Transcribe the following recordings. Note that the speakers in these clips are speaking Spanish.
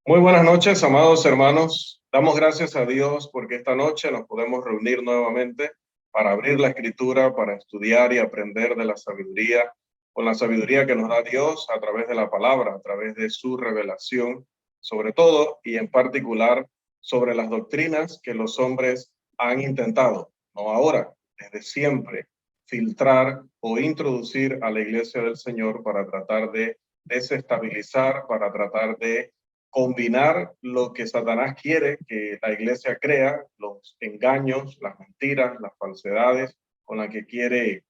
Muy buenas noches, amados hermanos. Damos gracias a Dios porque esta noche nos podemos reunir nuevamente para abrir la Escritura, para estudiar y aprender de la sabiduría, con la sabiduría que nos da Dios a través de la palabra, a través de su revelación, sobre todo y en particular sobre las doctrinas que los hombres han intentado, no ahora, desde siempre, filtrar o introducir a la iglesia del Señor para tratar de desestabilizar, para tratar de combinar lo que Satanás quiere que la iglesia crea, los engaños, las mentiras, las falsedades con las que quiere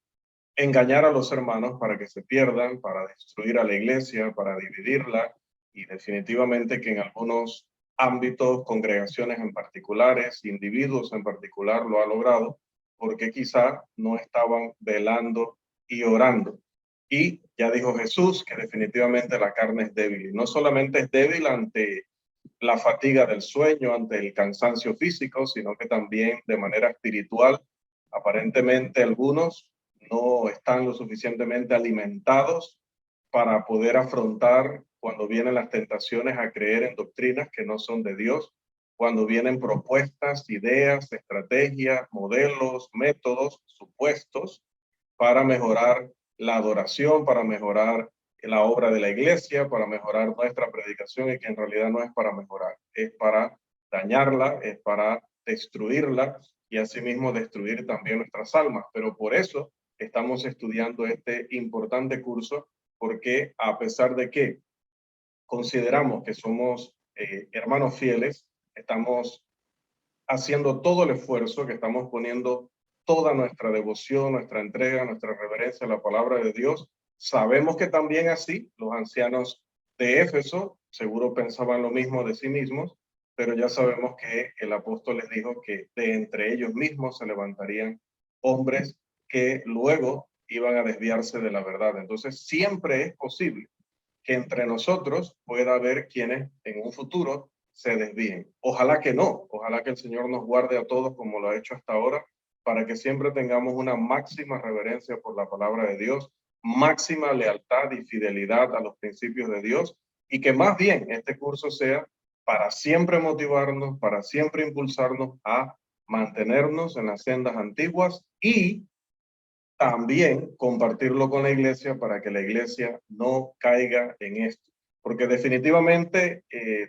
engañar a los hermanos para que se pierdan, para destruir a la iglesia, para dividirla y definitivamente que en algunos ámbitos, congregaciones en particulares, individuos en particular lo ha logrado porque quizá no estaban velando y orando. Y ya dijo Jesús que definitivamente la carne es débil. Y no solamente es débil ante la fatiga del sueño, ante el cansancio físico, sino que también de manera espiritual. Aparentemente algunos no están lo suficientemente alimentados para poder afrontar cuando vienen las tentaciones a creer en doctrinas que no son de Dios, cuando vienen propuestas, ideas, estrategias, modelos, métodos, supuestos para mejorar la adoración, para mejorar la obra de la iglesia, para mejorar nuestra predicación y que en realidad no es para mejorar, es para dañarla, es para destruirla y asimismo destruir también nuestras almas. Pero por eso estamos estudiando este importante curso, porque a pesar de que consideramos que somos hermanos fieles, estamos haciendo todo el esfuerzo, que estamos poniendo toda nuestra devoción, nuestra entrega, nuestra reverencia a la palabra de Dios. Sabemos que también así los ancianos de Éfeso seguro pensaban lo mismo de sí mismos, pero ya sabemos que el apóstol les dijo que de entre ellos mismos se levantarían hombres que luego iban a desviarse de la verdad. Entonces siempre es posible que entre nosotros pueda haber quienes en un futuro se desvíen. Ojalá que no, ojalá que el Señor nos guarde a todos como lo ha hecho hasta ahora, para que siempre tengamos una máxima reverencia por la palabra de Dios, máxima lealtad y fidelidad a los principios de Dios, y que más bien este curso sea para siempre motivarnos, para siempre impulsarnos a mantenernos en las sendas antiguas y también compartirlo con la iglesia para que la iglesia no caiga en esto. Porque definitivamente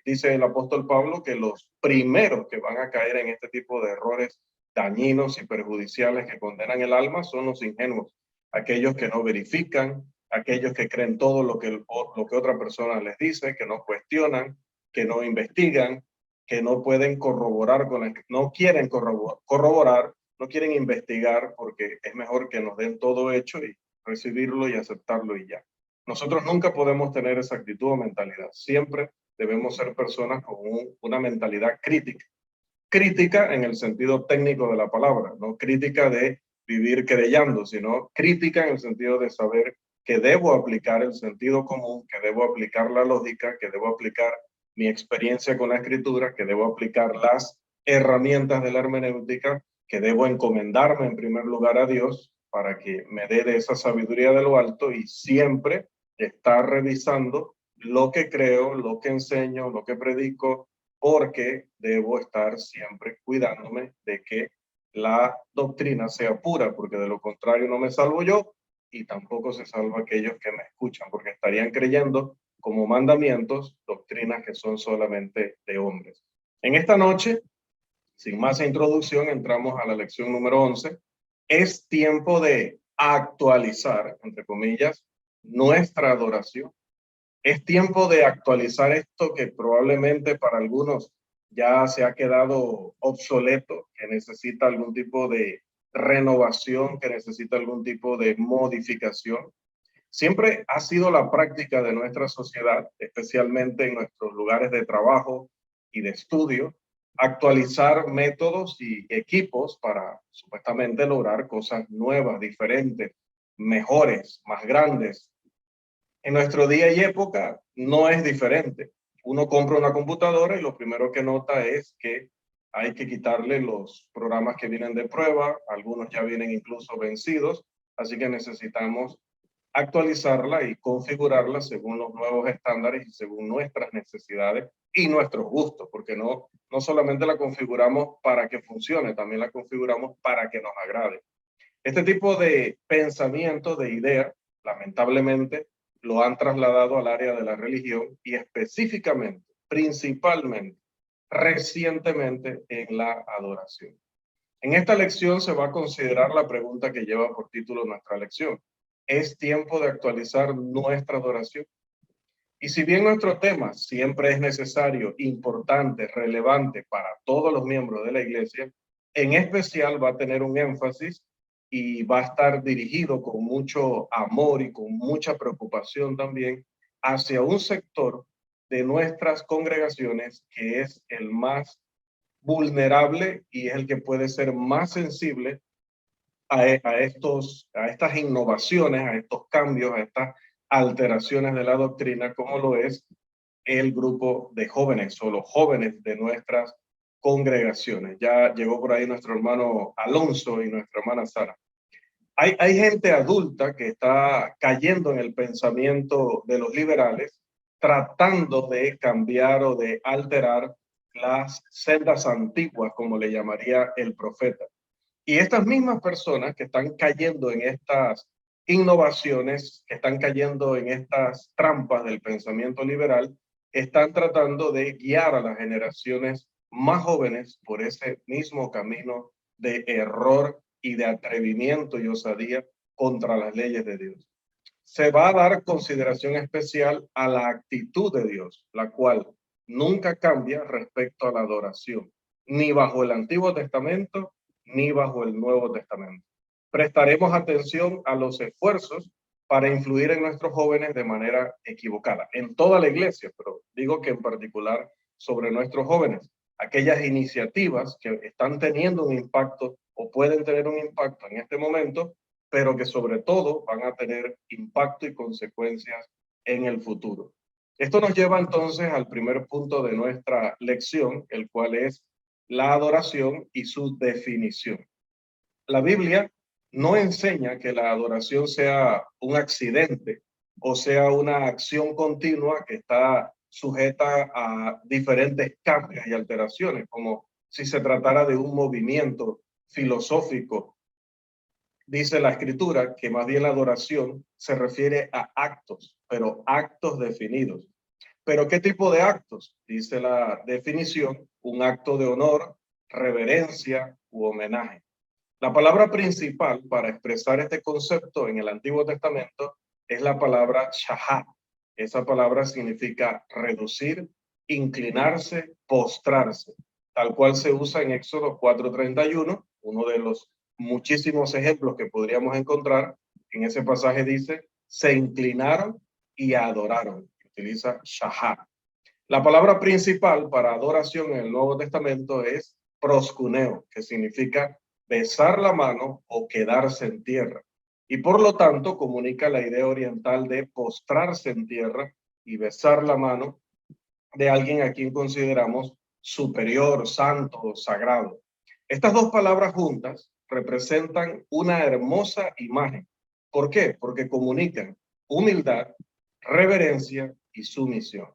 dice el apóstol Pablo que los primeros que van a caer en este tipo de errores dañinos y perjudiciales que condenan el alma son los ingenuos, aquellos que no verifican, aquellos que creen todo lo que otra persona les dice, que no cuestionan, que no investigan, que no pueden corroborar, no quieren corroborar, no quieren investigar porque es mejor que nos den todo hecho y recibirlo y aceptarlo y ya. Nosotros nunca podemos tener esa actitud o mentalidad. Siempre debemos ser personas con una mentalidad crítica. Crítica en el sentido técnico de la palabra, no crítica de vivir creyendo, sino crítica en el sentido de saber que debo aplicar el sentido común, que debo aplicar la lógica, que debo aplicar mi experiencia con la escritura, que debo aplicar las herramientas de la hermenéutica, que debo encomendarme en primer lugar a Dios para que me dé de esa sabiduría de lo alto y siempre estar revisando lo que creo, lo que enseño, lo que predico, porque debo estar siempre cuidándome de que la doctrina sea pura, porque de lo contrario no me salvo yo y tampoco se salva aquellos que me escuchan, porque estarían creyendo como mandamientos doctrinas que son solamente de hombres. En esta noche, sin más introducción, entramos a la lección número 11. Es tiempo de actualizar, entre comillas, nuestra adoración. Es tiempo de actualizar esto que probablemente para algunos ya se ha quedado obsoleto, que necesita algún tipo de renovación, que necesita algún tipo de modificación. Siempre ha sido la práctica de nuestra sociedad, especialmente en nuestros lugares de trabajo y de estudio, actualizar métodos y equipos para supuestamente lograr cosas nuevas, diferentes, mejores, más grandes. En nuestro día y época no es diferente. Uno compra una computadora y lo primero que nota es que hay que quitarle los programas que vienen de prueba, algunos ya vienen incluso vencidos, así que necesitamos actualizarla y configurarla según los nuevos estándares y según nuestras necesidades y nuestros gustos, porque no solamente la configuramos para que funcione, también la configuramos para que nos agrade. Este tipo de pensamiento, de idea, lamentablemente, lo han trasladado al área de la religión y específicamente, principalmente, recientemente en la adoración. En esta lección se va a considerar la pregunta que lleva por título nuestra lección. ¿Es tiempo de actualizar nuestra adoración? Y si bien nuestro tema siempre es necesario, importante, relevante para todos los miembros de la iglesia, en especial va a tener un énfasis y va a estar dirigido con mucho amor y con mucha preocupación también hacia un sector de nuestras congregaciones que es el más vulnerable y es el que puede ser más sensible a estas innovaciones, a estos cambios, a estas alteraciones de la doctrina, como lo es el grupo de jóvenes o los jóvenes de nuestras congregaciones. Ya llegó por ahí nuestro hermano Alonso y nuestra hermana Sara. Hay gente adulta que está cayendo en el pensamiento de los liberales, tratando de cambiar o de alterar las sendas antiguas, como le llamaría el profeta. Y estas mismas personas que están cayendo en estas innovaciones, que están cayendo en estas trampas del pensamiento liberal, están tratando de guiar a las generaciones más jóvenes por ese mismo camino de error y de atrevimiento y osadía contra las leyes de Dios. Se va a dar consideración especial a la actitud de Dios, la cual nunca cambia respecto a la adoración, ni bajo el Antiguo Testamento, ni bajo el Nuevo Testamento. Prestaremos atención a los esfuerzos para influir en nuestros jóvenes de manera equivocada, en toda la iglesia, pero digo que en particular sobre nuestros jóvenes, aquellas iniciativas que están teniendo un impacto o pueden tener un impacto en este momento, pero que sobre todo van a tener impacto y consecuencias en el futuro. Esto nos lleva entonces al primer punto de nuestra lección, el cual es la adoración y su definición. La Biblia no enseña que la adoración sea un accidente o sea una acción continua que está sujeta a diferentes cambios y alteraciones, como si se tratara de un movimiento filosófico. Dice la escritura que más bien la adoración se refiere a actos, pero actos definidos. ¿Pero qué tipo de actos? Dice la definición, un acto de honor, reverencia u homenaje. La palabra principal para expresar este concepto en el Antiguo Testamento es la palabra shahá. Esa palabra significa reducir, inclinarse, postrarse, tal cual se usa en Éxodo 4:31, uno de los muchísimos ejemplos que podríamos encontrar. En ese pasaje dice, se inclinaron y adoraron. Utiliza shahá. La palabra principal para adoración en el Nuevo Testamento es proscuneo, que significa besar la mano o quedarse en tierra. Y por lo tanto comunica la idea oriental de postrarse en tierra y besar la mano de alguien a quien consideramos superior, santo o sagrado. Estas dos palabras juntas representan una hermosa imagen. ¿Por qué? Porque comunican humildad, reverencia y sumisión.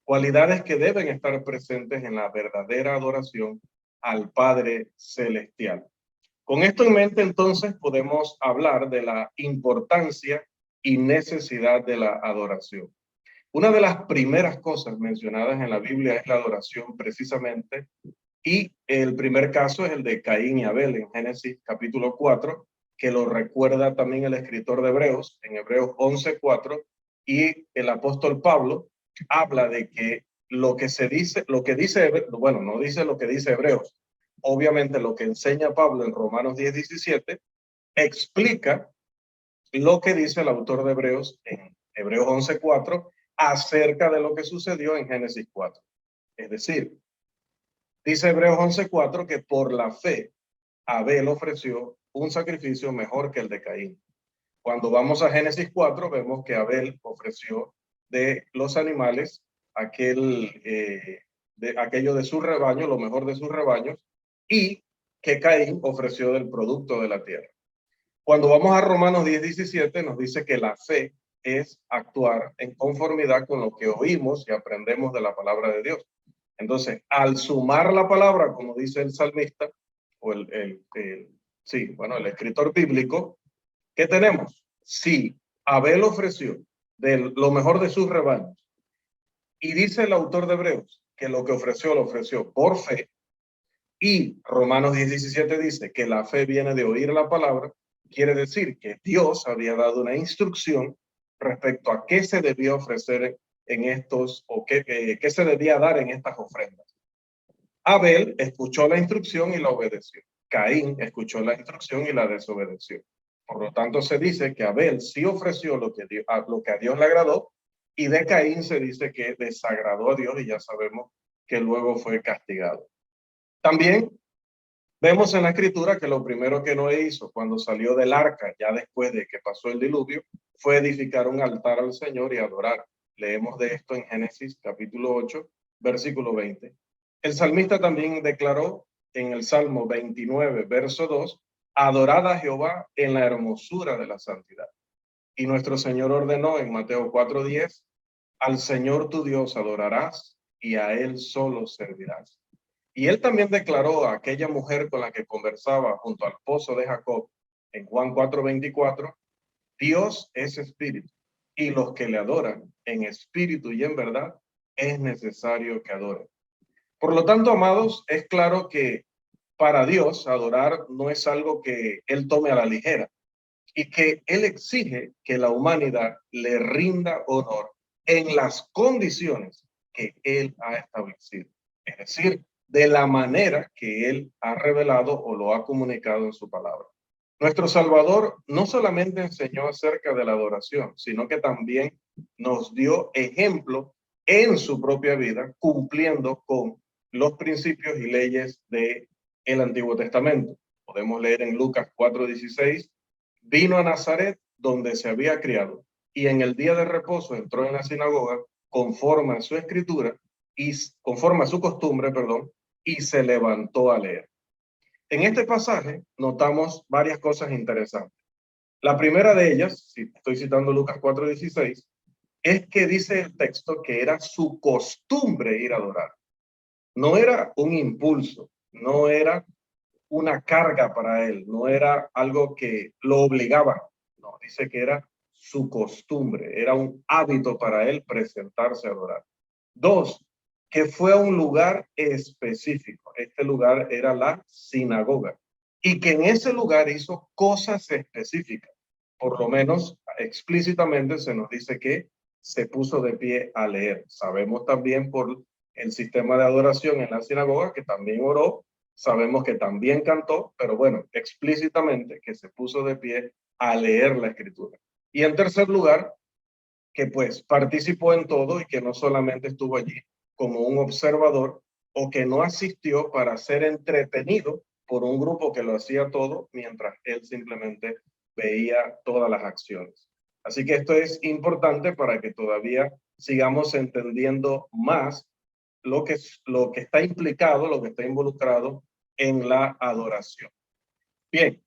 Cualidades que deben estar presentes en la verdadera adoración al Padre Celestial. Con esto en mente, entonces, podemos hablar de la importancia y necesidad de la adoración. Una de las primeras cosas mencionadas en la Biblia es la adoración precisamente, y el primer caso es el de Caín y Abel en Génesis capítulo 4, que lo recuerda también el escritor de Hebreos en Hebreos 11:4, y el apóstol Pablo habla de que lo que se dice, lo que dice, bueno, no dice lo que dice Hebreos, obviamente lo que enseña Pablo en Romanos 10:17 explica lo que dice el autor de Hebreos en Hebreos 11:4 acerca de lo que sucedió en Génesis 4. Es decir, dice Hebreos 11:4 que por la fe Abel ofreció un sacrificio mejor que el de Caín. Cuando vamos a Génesis 4 vemos que Abel ofreció de los animales aquello de su rebaño, lo mejor de sus rebaños, y que Caín ofreció del producto de la tierra. Cuando vamos a Romanos 10:17 nos dice que la fe es actuar en conformidad con lo que oímos y aprendemos de la palabra de Dios. Entonces, al sumar la palabra, como dice el salmista, o el escritor bíblico, ¿qué tenemos? Si Abel ofreció de lo mejor de sus rebaños, y dice el autor de Hebreos que lo que ofreció lo ofreció por fe, y Romanos 10:17 dice que la fe viene de oír la palabra, quiere decir que Dios había dado una instrucción respecto a qué se debía ofrecer en estos, o qué se debía dar en estas ofrendas. Abel escuchó la instrucción y la obedeció. Caín escuchó la instrucción y la desobedeció. Por lo tanto, se dice que Abel sí ofreció lo que a Dios le agradó, y de Caín se dice que desagradó a Dios, y ya sabemos que luego fue castigado. También vemos en la escritura que lo primero que Noé hizo cuando salió del arca, ya después de que pasó el diluvio, fue edificar un altar al Señor y adorar. Leemos de esto en Génesis capítulo 8, versículo 20. El salmista también declaró en el Salmo 29, verso 2, adorad a Jehová en la hermosura de la santidad. Y nuestro Señor ordenó en Mateo 4:10, al Señor tu Dios adorarás y a Él solo servirás. Y él también declaró a aquella mujer con la que conversaba junto al pozo de Jacob en Juan 4:24, Dios es espíritu, y los que le adoran en espíritu y en verdad es necesario que adoren. Por lo tanto, amados, es claro que para Dios adorar no es algo que él tome a la ligera, y que él exige que la humanidad le rinda honor en las condiciones que él ha establecido. Es decir, de la manera que él ha revelado o lo ha comunicado en su palabra. Nuestro Salvador no solamente enseñó acerca de la adoración, sino que también nos dio ejemplo en su propia vida, cumpliendo con los principios y leyes del Antiguo Testamento. Podemos leer en Lucas 4:16, vino a Nazaret, donde se había criado, y en el día de reposo entró en la sinagoga conforme a su escritura y conforme a su costumbre, y se levantó a leer. En este pasaje notamos varias cosas interesantes. La primera de ellas, si estoy citando Lucas 4:16, es que dice el texto que era su costumbre ir a adorar. No era un impulso, no era una carga para él, no era algo que lo obligaba, no, dice que era su costumbre, era un hábito para él presentarse a adorar. Dos, que fue a un lugar específico, este lugar era la sinagoga, y que en ese lugar hizo cosas específicas, por lo menos explícitamente se nos dice que se puso de pie a leer. Sabemos también por el sistema de adoración en la sinagoga que también oró. Sabemos que también cantó, pero bueno, explícitamente que se puso de pie a leer la escritura. Y en tercer lugar, que pues participó en todo y que no solamente estuvo allí como un observador o que no asistió para ser entretenido por un grupo que lo hacía todo mientras él simplemente veía todas las acciones. Así que esto es importante para que todavía sigamos entendiendo más lo que está implicado, lo que está involucrado en la adoración. Bien,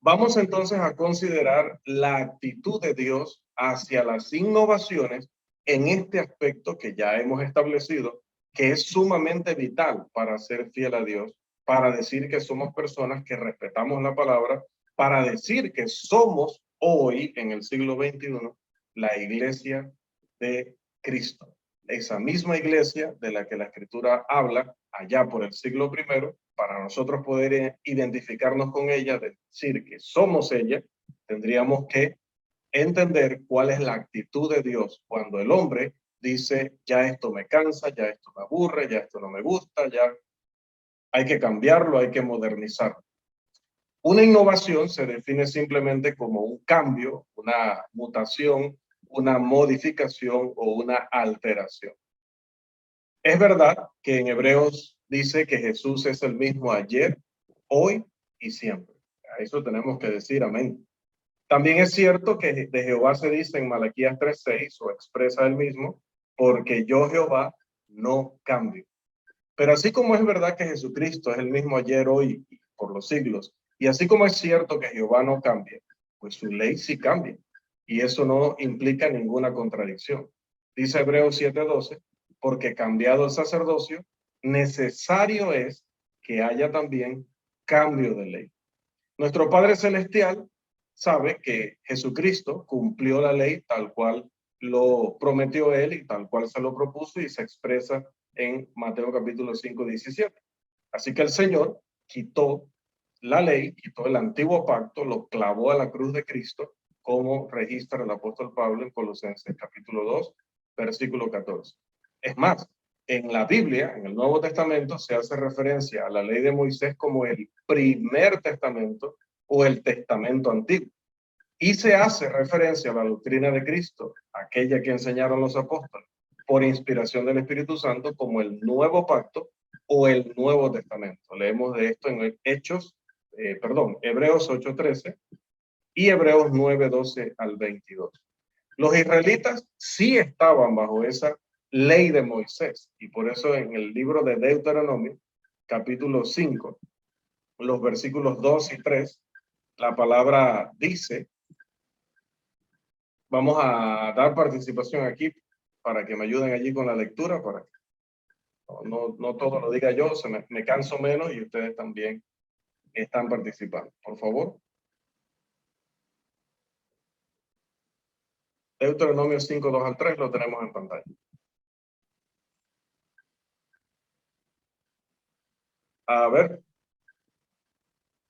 vamos entonces a considerar la actitud de Dios hacia las innovaciones en este aspecto que ya hemos establecido, que es sumamente vital para ser fiel a Dios, para decir que somos personas que respetamos la palabra, para decir que somos hoy, en el siglo XXI, la iglesia de Cristo. Esa misma iglesia de la que la Escritura habla allá por el siglo I, para nosotros poder identificarnos con ella, decir que somos ella, tendríamos que entender cuál es la actitud de Dios cuando el hombre dice, ya esto me cansa, ya esto me aburre, ya esto no me gusta, ya hay que cambiarlo, hay que modernizarlo. Una innovación se define simplemente como un cambio, una mutación, una modificación o una alteración. Es verdad que en Hebreos dice que Jesús es el mismo ayer, hoy y siempre. A eso tenemos que decir amén. También es cierto que de Jehová se dice en Malaquías 3:6, o expresa él mismo, porque yo Jehová no cambio. Pero así como es verdad que Jesucristo es el mismo ayer, hoy y por los siglos, y así como es cierto que Jehová no cambia, pues su ley sí cambia. Y eso no implica ninguna contradicción. Dice Hebreos 7:12, porque cambiado el sacerdocio, necesario es que haya también cambio de ley. Nuestro Padre Celestial sabe que Jesucristo cumplió la ley tal cual lo prometió él y tal cual se lo propuso y se expresa en Mateo capítulo 5, 17. Así que el Señor quitó la ley, quitó el antiguo pacto, lo clavó a la cruz de Cristo, como registra el apóstol Pablo en Colosenses capítulo 2, versículo 14. Es más, en la Biblia, en el Nuevo Testamento, se hace referencia a la ley de Moisés como el primer testamento o el testamento antiguo. Y se hace referencia a la doctrina de Cristo, aquella que enseñaron los apóstoles, por inspiración del Espíritu Santo, como el nuevo pacto o el Nuevo Testamento. Leemos de esto en Hebreos 8:13 y Hebreos 9:12 al 22. Los israelitas sí estaban bajo esa ley de Moisés, y por eso en el libro de Deuteronomio, capítulo 5, los versículos 2 y 3, la palabra dice, vamos a dar participación aquí para que me ayuden allí con la lectura, para que no todo lo diga yo, me canso menos y ustedes también están participando. Por favor. Deuteronomio 5, 2 al 3 lo tenemos en pantalla. A ver,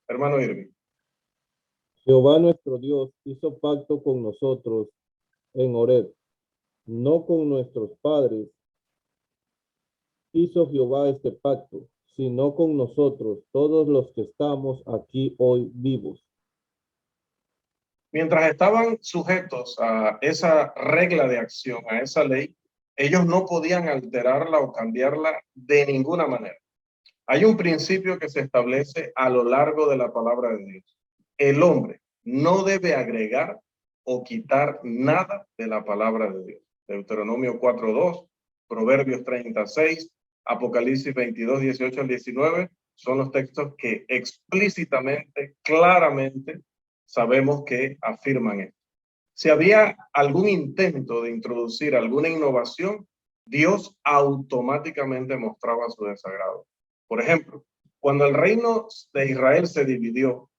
hermano Irving. Jehová nuestro Dios hizo pacto con nosotros en Horeb, no con nuestros padres hizo Jehová este pacto, sino con nosotros, todos los que estamos aquí hoy vivos. Mientras estaban sujetos a esa regla de acción, a esa ley, ellos no podían alterarla o cambiarla de ninguna manera. Hay un principio que se establece a lo largo de la palabra de Dios. El hombre no debe agregar o quitar nada de la palabra de Dios. Deuteronomio 4:2, Proverbios 36, Apocalipsis 22, 18 al 19 son los textos que explícitamente, claramente sabemos que afirman esto. Si había algún intento de introducir alguna innovación, Dios automáticamente mostraba su desagrado. Por ejemplo, cuando el reino de Israel se dividió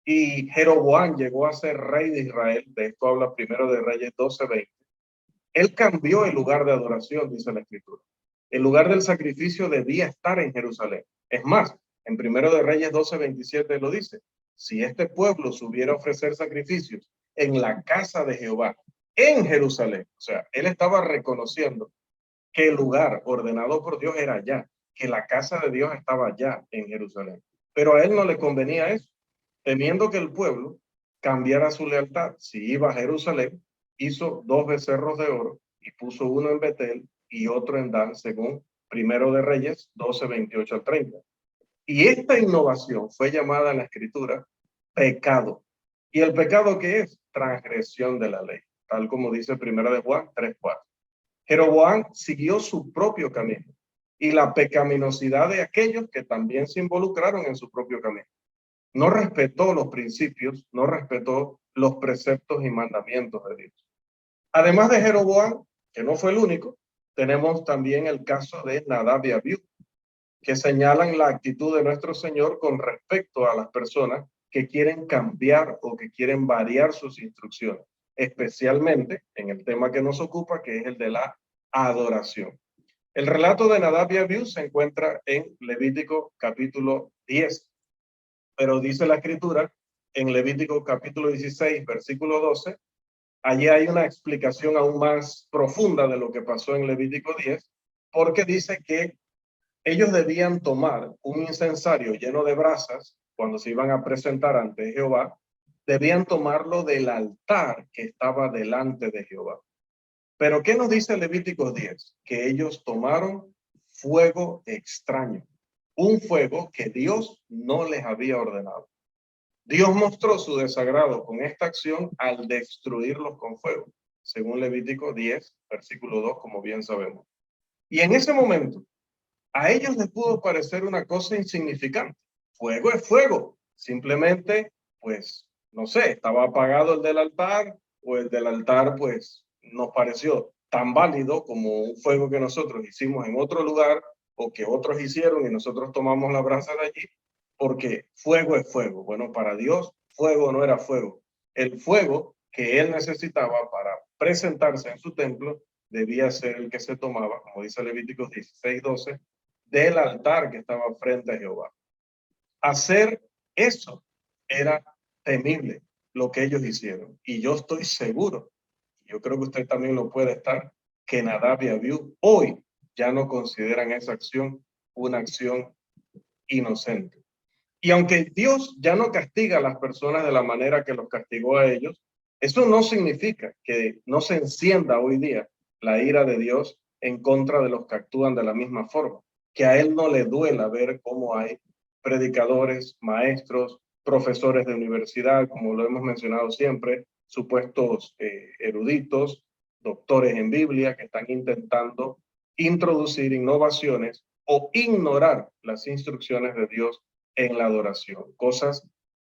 y Jeroboam llegó a ser rey de Israel, de esto habla Primero de Reyes 12:20, él cambió el lugar de adoración, dice la Escritura. El lugar del sacrificio debía estar en Jerusalén. Es más, en Primero de Reyes 12:27 lo dice, si este pueblo subiera a ofrecer sacrificios en la casa de Jehová, en Jerusalén, o sea, él estaba reconociendo que el lugar ordenado por Dios era allá, que la casa de Dios estaba allá en Jerusalén. Pero a él no le convenía eso, temiendo que el pueblo cambiara su lealtad. Si iba a Jerusalén, hizo 2 becerros de oro y puso uno en Betel y otro en Dan, según Primero de Reyes 12:28 al 30. Y esta innovación fue llamada en la Escritura pecado. ¿Y el pecado qué es? Transgresión de la ley, tal como dice Primera de Juan 3:4. Jeroboam siguió su propio camino y la pecaminosidad de aquellos que también se involucraron en su propio camino. No respetó los principios, no respetó los preceptos y mandamientos de Dios. Además de Jeroboam, que no fue el único, tenemos también el caso de Nadab y Abiú, que señalan la actitud de nuestro Señor con respecto a las personas que quieren cambiar o que quieren variar sus instrucciones, especialmente en el tema que nos ocupa, que es el de la adoración. El relato de Nadab y Abiú se encuentra en Levítico capítulo 10, pero dice la Escritura en Levítico capítulo 16, versículo 12, allí hay una explicación aún más profunda de lo que pasó en Levítico 10, porque dice que ellos debían tomar un incensario lleno de brasas cuando se iban a presentar ante Jehová, debían tomarlo del altar que estaba delante de Jehová. Pero ¿qué nos dice Levítico 10? Que ellos tomaron fuego extraño, un fuego que Dios no les había ordenado. Dios mostró su desagrado con esta acción al destruirlos con fuego, según Levítico 10, versículo 2, como bien sabemos. Y en ese momento, a ellos les pudo parecer una cosa insignificante. Fuego es fuego. Simplemente, pues, no sé, estaba apagado el del altar o el del altar, pues, nos pareció tan válido como un fuego que nosotros hicimos en otro lugar o que otros hicieron y nosotros tomamos la brasa de allí, porque fuego es fuego. Bueno, para Dios, fuego no era fuego. El fuego que él necesitaba para presentarse en su templo debía ser el que se tomaba, como dice Levíticos 16:12, del altar que estaba frente a Jehová. Hacer eso era temible, lo que ellos hicieron. Y yo estoy seguro, yo creo que usted también lo puede estar, que Nadab y Abiú hoy ya no consideran esa acción una acción inocente. Y aunque Dios ya no castiga a las personas de la manera que los castigó a ellos, eso no significa que no se encienda hoy día la ira de Dios en contra de los que actúan de la misma forma, que a él no le duela ver cómo hay predicadores, maestros, profesores de universidad, como lo hemos mencionado siempre, supuestos eruditos, doctores en Biblia, que están intentando introducir innovaciones o ignorar las instrucciones de Dios en la adoración.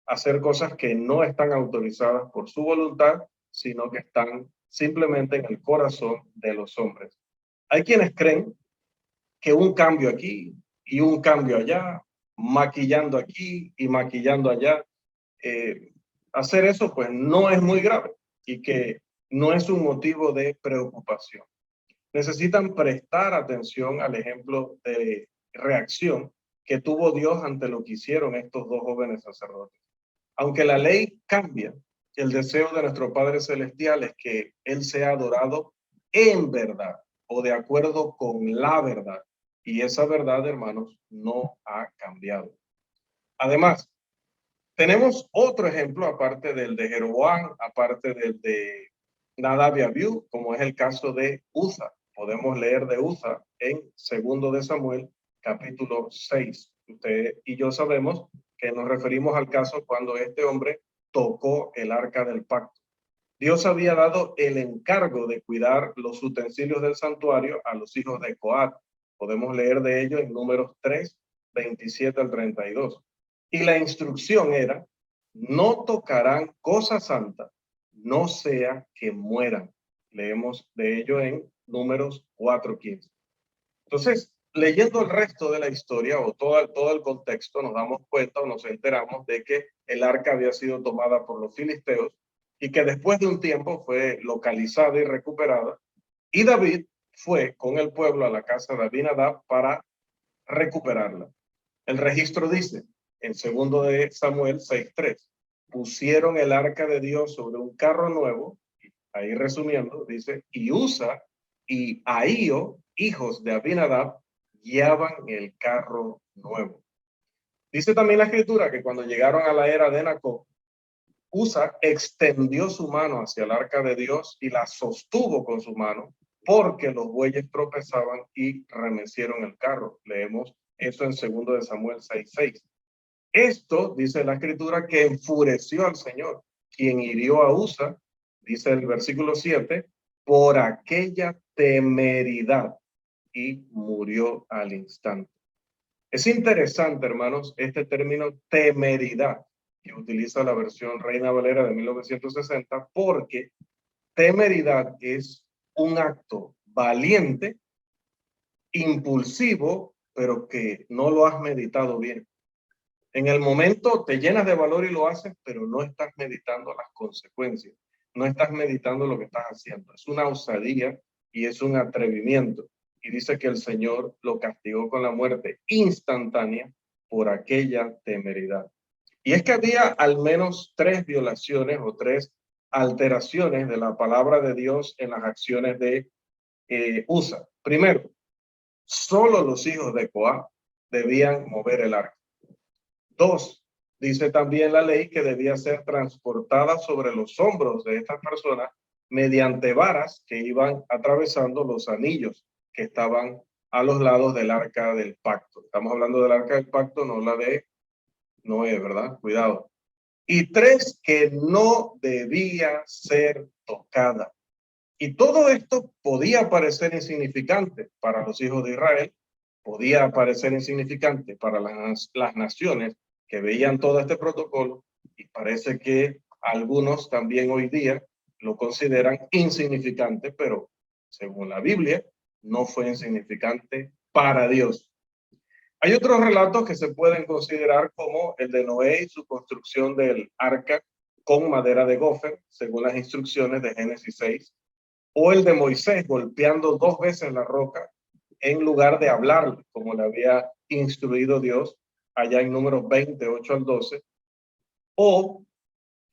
Hacer cosas que no están autorizadas por su voluntad, sino que están simplemente en el corazón de los hombres. Hay quienes creen que un cambio aquí y un cambio allá, maquillando aquí y maquillando allá, hacer eso pues no es muy grave y que no es un motivo de preocupación. Necesitan prestar atención al ejemplo de reacción que tuvo Dios ante lo que hicieron estos dos jóvenes sacerdotes. Aunque la ley cambia, el deseo de nuestro Padre Celestial es que Él sea adorado en verdad o de acuerdo con la verdad. Y esa verdad, hermanos, no ha cambiado. Además, tenemos otro ejemplo, aparte del de Jeroboam, aparte del de Nadab y Abiú, como es el caso de Uza. Podemos leer de Uza en 2 de Samuel, capítulo 6. Usted y yo sabemos que nos referimos al caso cuando este hombre tocó el arca del pacto. Dios había dado el encargo de cuidar los utensilios del santuario a los hijos de Coat. Podemos leer de ello en Números 3, 27 al 32. Y la instrucción era, no tocarán cosa santa, no sea que mueran. Leemos de ello en Números 4:15. Entonces, leyendo el resto de la historia o todo el contexto, nos damos cuenta o nos enteramos de que el arca había sido tomada por los filisteos y que después de un tiempo fue localizada y recuperada. Y David fue con el pueblo a la casa de Abinadab para recuperarla. El registro dice, en 2 de Samuel 6:3, pusieron el arca de Dios sobre un carro nuevo, ahí resumiendo, dice, y Uza y Ahío, hijos de Abinadab, guiaban el carro nuevo. Dice también la escritura que cuando llegaron a la era de Jacob, Uza extendió su mano hacia el arca de Dios y la sostuvo con su mano porque los bueyes tropezaban y remecieron el carro. Leemos eso en 2 de Samuel 6:6. Esto, dice la escritura, que enfureció al Señor, quien hirió a Uza, dice el versículo 7, por aquella temeridad y murió al instante. Es interesante, hermanos, este término temeridad que utiliza la versión Reina Valera de 1960, porque temeridad es un acto valiente, impulsivo, pero que no lo has meditado bien. En el momento te llenas de valor y lo haces, pero no estás meditando las consecuencias, no estás meditando lo que estás haciendo. Es una osadía y es un atrevimiento. Y dice que el Señor lo castigó con la muerte instantánea por aquella temeridad. Y es que había al menos 3 violaciones o 3 alteraciones de la palabra de Dios en las acciones de Uza. Primero, solo los hijos de Coat debían mover el arca. 2, dice también la ley que debía ser transportada sobre los hombros de estas personas mediante varas que iban atravesando los anillos que estaban a los lados del arca del pacto. Estamos hablando del arca del pacto, no la de Noé, ¿verdad? Cuidado. Y 3, que no debía ser tocada. Y todo esto podía parecer insignificante para los hijos de Israel, podía parecer insignificante para las naciones que veían todo este protocolo, y parece que algunos también hoy día lo consideran insignificante, pero según la Biblia, no fue insignificante para Dios. Hay otros relatos que se pueden considerar como el de Noé y su construcción del arca con madera de gofer, según las instrucciones de Génesis 6, o el de Moisés golpeando 2 veces la roca en lugar de hablarle, como le había instruido Dios allá en Números 28 al 12, o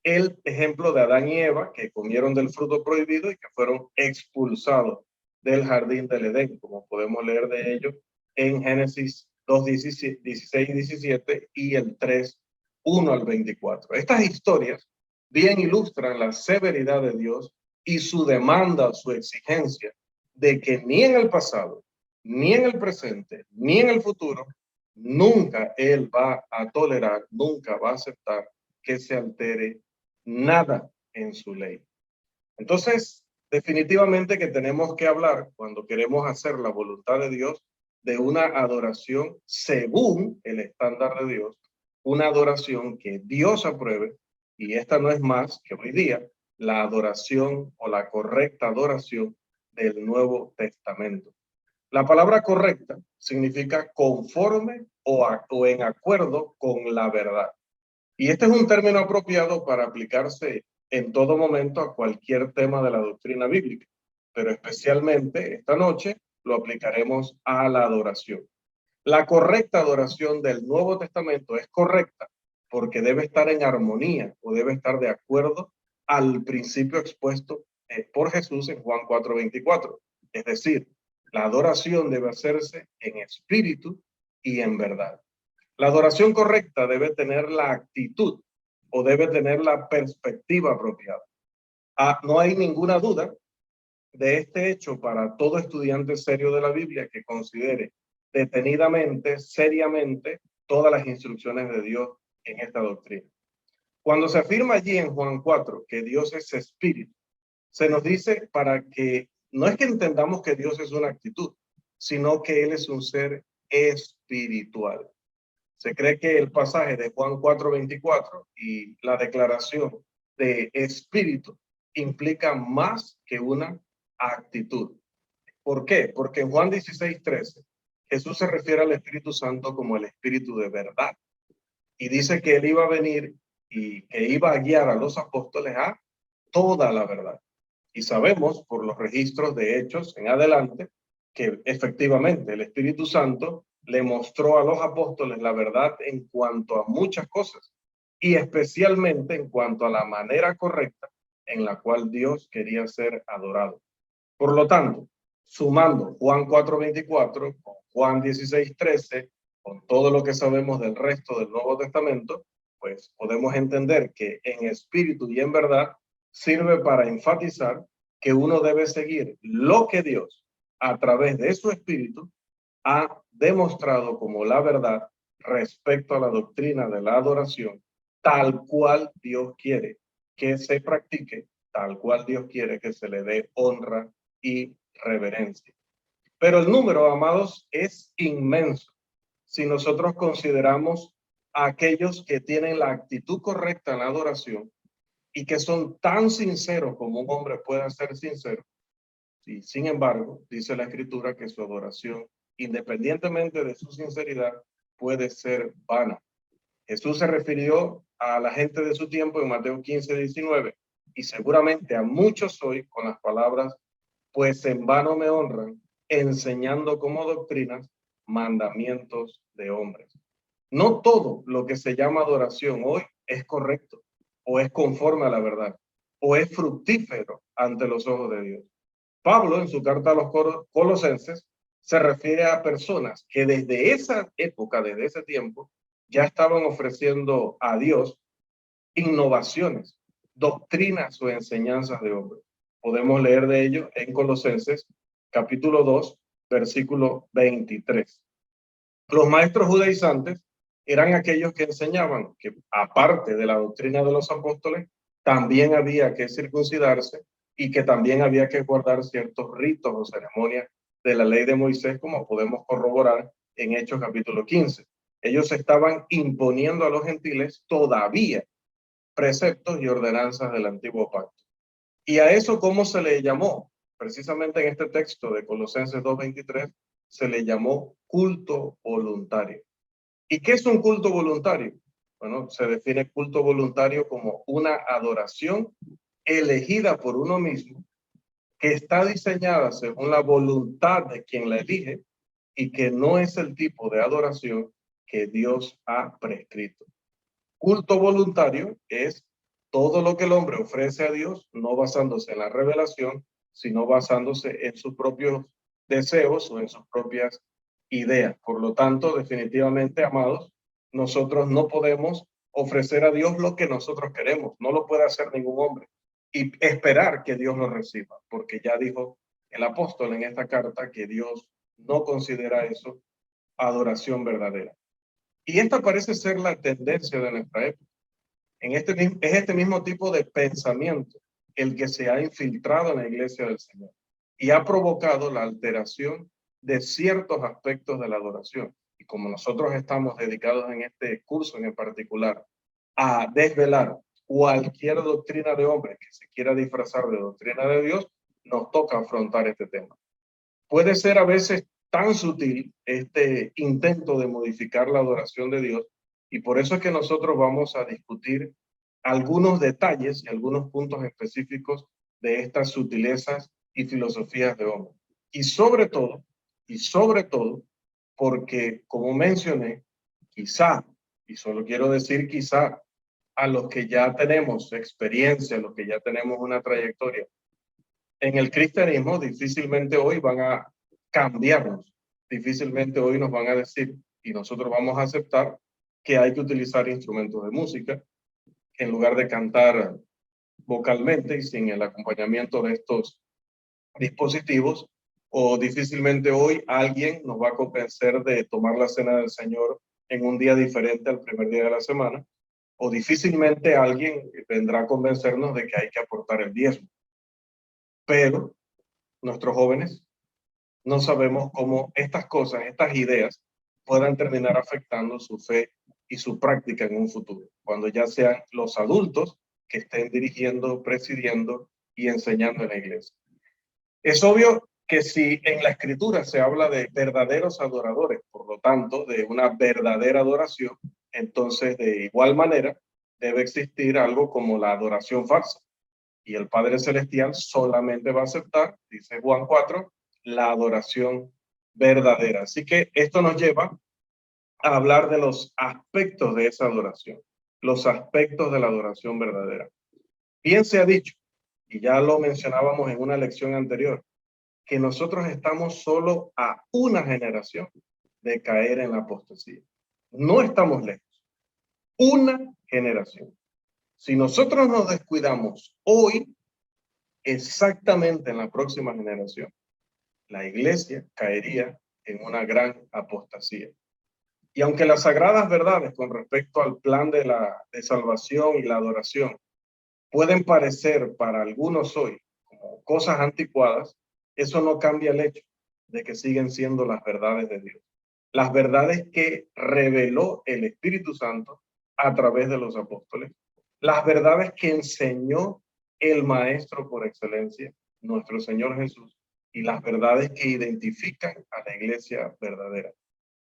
el ejemplo de Adán y Eva, que comieron del fruto prohibido y que fueron expulsados del jardín del Edén, como podemos leer de ello en Génesis 2, 16 y 17 y el 3, 1 al 24. Estas historias bien ilustran la severidad de Dios y su demanda, su exigencia de que ni en el pasado, ni en el presente, ni en el futuro, nunca Él va a tolerar, nunca va a aceptar que se altere nada en su ley. Entonces, definitivamente que tenemos que hablar, cuando queremos hacer la voluntad de Dios, de una adoración según el estándar de Dios, una adoración que Dios apruebe, y esta no es más que hoy día la adoración o la correcta adoración del Nuevo Testamento. La palabra correcta significa conforme o en acuerdo con la verdad. Y este es un término apropiado para aplicarse en todo momento a cualquier tema de la doctrina bíblica, pero especialmente esta noche lo aplicaremos a la adoración. La correcta adoración del Nuevo Testamento es correcta porque debe estar en armonía o debe estar de acuerdo al principio expuesto por Jesús en Juan 4:24. Es decir, la adoración debe hacerse en espíritu y en verdad. La adoración correcta debe tener la actitud o debe tener la perspectiva apropiada. No hay ninguna duda de este hecho para todo estudiante serio de la Biblia que considere detenidamente, seriamente, todas las instrucciones de Dios en esta doctrina. Cuando se afirma allí en Juan 4 que Dios es espíritu, se nos dice para que no es que entendamos que Dios es una actitud, sino que Él es un ser espiritual. Se cree que el pasaje de Juan 4:24 y la declaración de espíritu implica más que una actitud. ¿Por qué? Porque en Juan 16:13 Jesús se refiere al Espíritu Santo como el Espíritu de verdad y dice que Él iba a venir y que iba a guiar a los apóstoles a toda la verdad. Y sabemos por los registros de Hechos en adelante que efectivamente el Espíritu Santo le mostró a los apóstoles la verdad en cuanto a muchas cosas y especialmente en cuanto a la manera correcta en la cual Dios quería ser adorado. Por lo tanto, sumando Juan 4:24 con Juan 16:13, con todo lo que sabemos del resto del Nuevo Testamento, pues podemos entender que en espíritu y en verdad sirve para enfatizar que uno debe seguir lo que Dios, a través de su espíritu, ha demostrado como la verdad respecto a la doctrina de la adoración, tal cual Dios quiere que se practique, tal cual Dios quiere que se le dé honra y reverencia. Pero el número, amados, es inmenso si nosotros consideramos a aquellos que tienen la actitud correcta en la adoración y que son tan sinceros como un hombre pueda ser sincero. Y sin embargo, dice la Escritura que su adoración, independientemente de su sinceridad, puede ser vana. Jesús se refirió a la gente de su tiempo en Mateo 15:19 y seguramente a muchos hoy con las palabras: pues en vano me honran, enseñando como doctrinas mandamientos de hombres. No todo lo que se llama adoración hoy es correcto, o es conforme a la verdad, o es fructífero ante los ojos de Dios. Pablo, en su carta a los Colosenses, se refiere a personas que desde esa época, desde ese tiempo, ya estaban ofreciendo a Dios innovaciones, doctrinas o enseñanzas de hombres. Podemos leer de ello en Colosenses capítulo 2, versículo 23. Los maestros judaizantes eran aquellos que enseñaban que, aparte de la doctrina de los apóstoles, también había que circuncidarse y que también había que guardar ciertos ritos o ceremonias de la ley de Moisés, como podemos corroborar en Hechos capítulo 15. Ellos estaban imponiendo a los gentiles todavía preceptos y ordenanzas del antiguo pacto. ¿Y a eso cómo se le llamó? Precisamente en este texto de Colosenses 2:23 se le llamó culto voluntario. ¿Y qué es un culto voluntario? Bueno, se define culto voluntario como una adoración elegida por uno mismo, que está diseñada según la voluntad de quien la elige y que no es el tipo de adoración que Dios ha prescrito. Culto voluntario es todo lo que el hombre ofrece a Dios, no basándose en la revelación, sino basándose en sus propios deseos o en sus propias ideas. Por lo tanto, definitivamente, amados, nosotros no podemos ofrecer a Dios lo que nosotros queremos. No lo puede hacer ningún hombre. Y esperar que Dios lo reciba, porque ya dijo el apóstol en esta carta que Dios no considera eso adoración verdadera. Y esta parece ser la tendencia de nuestra época. Es este mismo tipo de pensamiento el que se ha infiltrado en la iglesia del Señor y ha provocado la alteración de ciertos aspectos de la adoración. Y como nosotros estamos dedicados en este curso en particular a desvelar cualquier doctrina de hombre que se quiera disfrazar de doctrina de Dios, nos toca afrontar este tema. Puede ser a veces tan sutil este intento de modificar la adoración de Dios, y por eso es que nosotros vamos a discutir algunos detalles y algunos puntos específicos de estas sutilezas y filosofías de hombre. Y sobre todo, porque como mencioné, quizá, y solo quiero decir quizá, a los que ya tenemos experiencia, a los que ya tenemos una trayectoria en el cristianismo, difícilmente hoy van a cambiarnos, difícilmente hoy nos van a decir, y nosotros vamos a aceptar, que hay que utilizar instrumentos de música en lugar de cantar vocalmente y sin el acompañamiento de estos dispositivos, o difícilmente hoy alguien nos va a convencer de tomar la cena del Señor en un día diferente al primer día de la semana, o difícilmente alguien vendrá a convencernos de que hay que aportar el diezmo. Pero nuestros jóvenes no sabemos cómo estas cosas, estas ideas, puedan terminar afectando su fe y su práctica en un futuro, cuando ya sean los adultos que estén dirigiendo, presidiendo y enseñando en la iglesia. Es obvio que si en la escritura se habla de verdaderos adoradores, por lo tanto, de una verdadera adoración, entonces de igual manera debe existir algo como la adoración falsa. Y el Padre Celestial solamente va a aceptar, dice Juan 4, la adoración verdadera. Así que esto nos lleva a hablar de los aspectos de esa adoración, los aspectos de la adoración verdadera. Bien se ha dicho, y ya lo mencionábamos en una lección anterior, que nosotros estamos solo a una generación de caer en la apostasía. No estamos lejos. Una generación. Si nosotros nos descuidamos hoy, exactamente en la próxima generación, la iglesia caería en una gran apostasía. Y aunque las sagradas verdades con respecto al plan de salvación y la adoración pueden parecer para algunos hoy como cosas anticuadas, eso no cambia el hecho de que siguen siendo las verdades de Dios. Las verdades que reveló el Espíritu Santo a través de los apóstoles, las verdades que enseñó el Maestro por excelencia, nuestro Señor Jesús, y las verdades que identifican a la iglesia verdadera.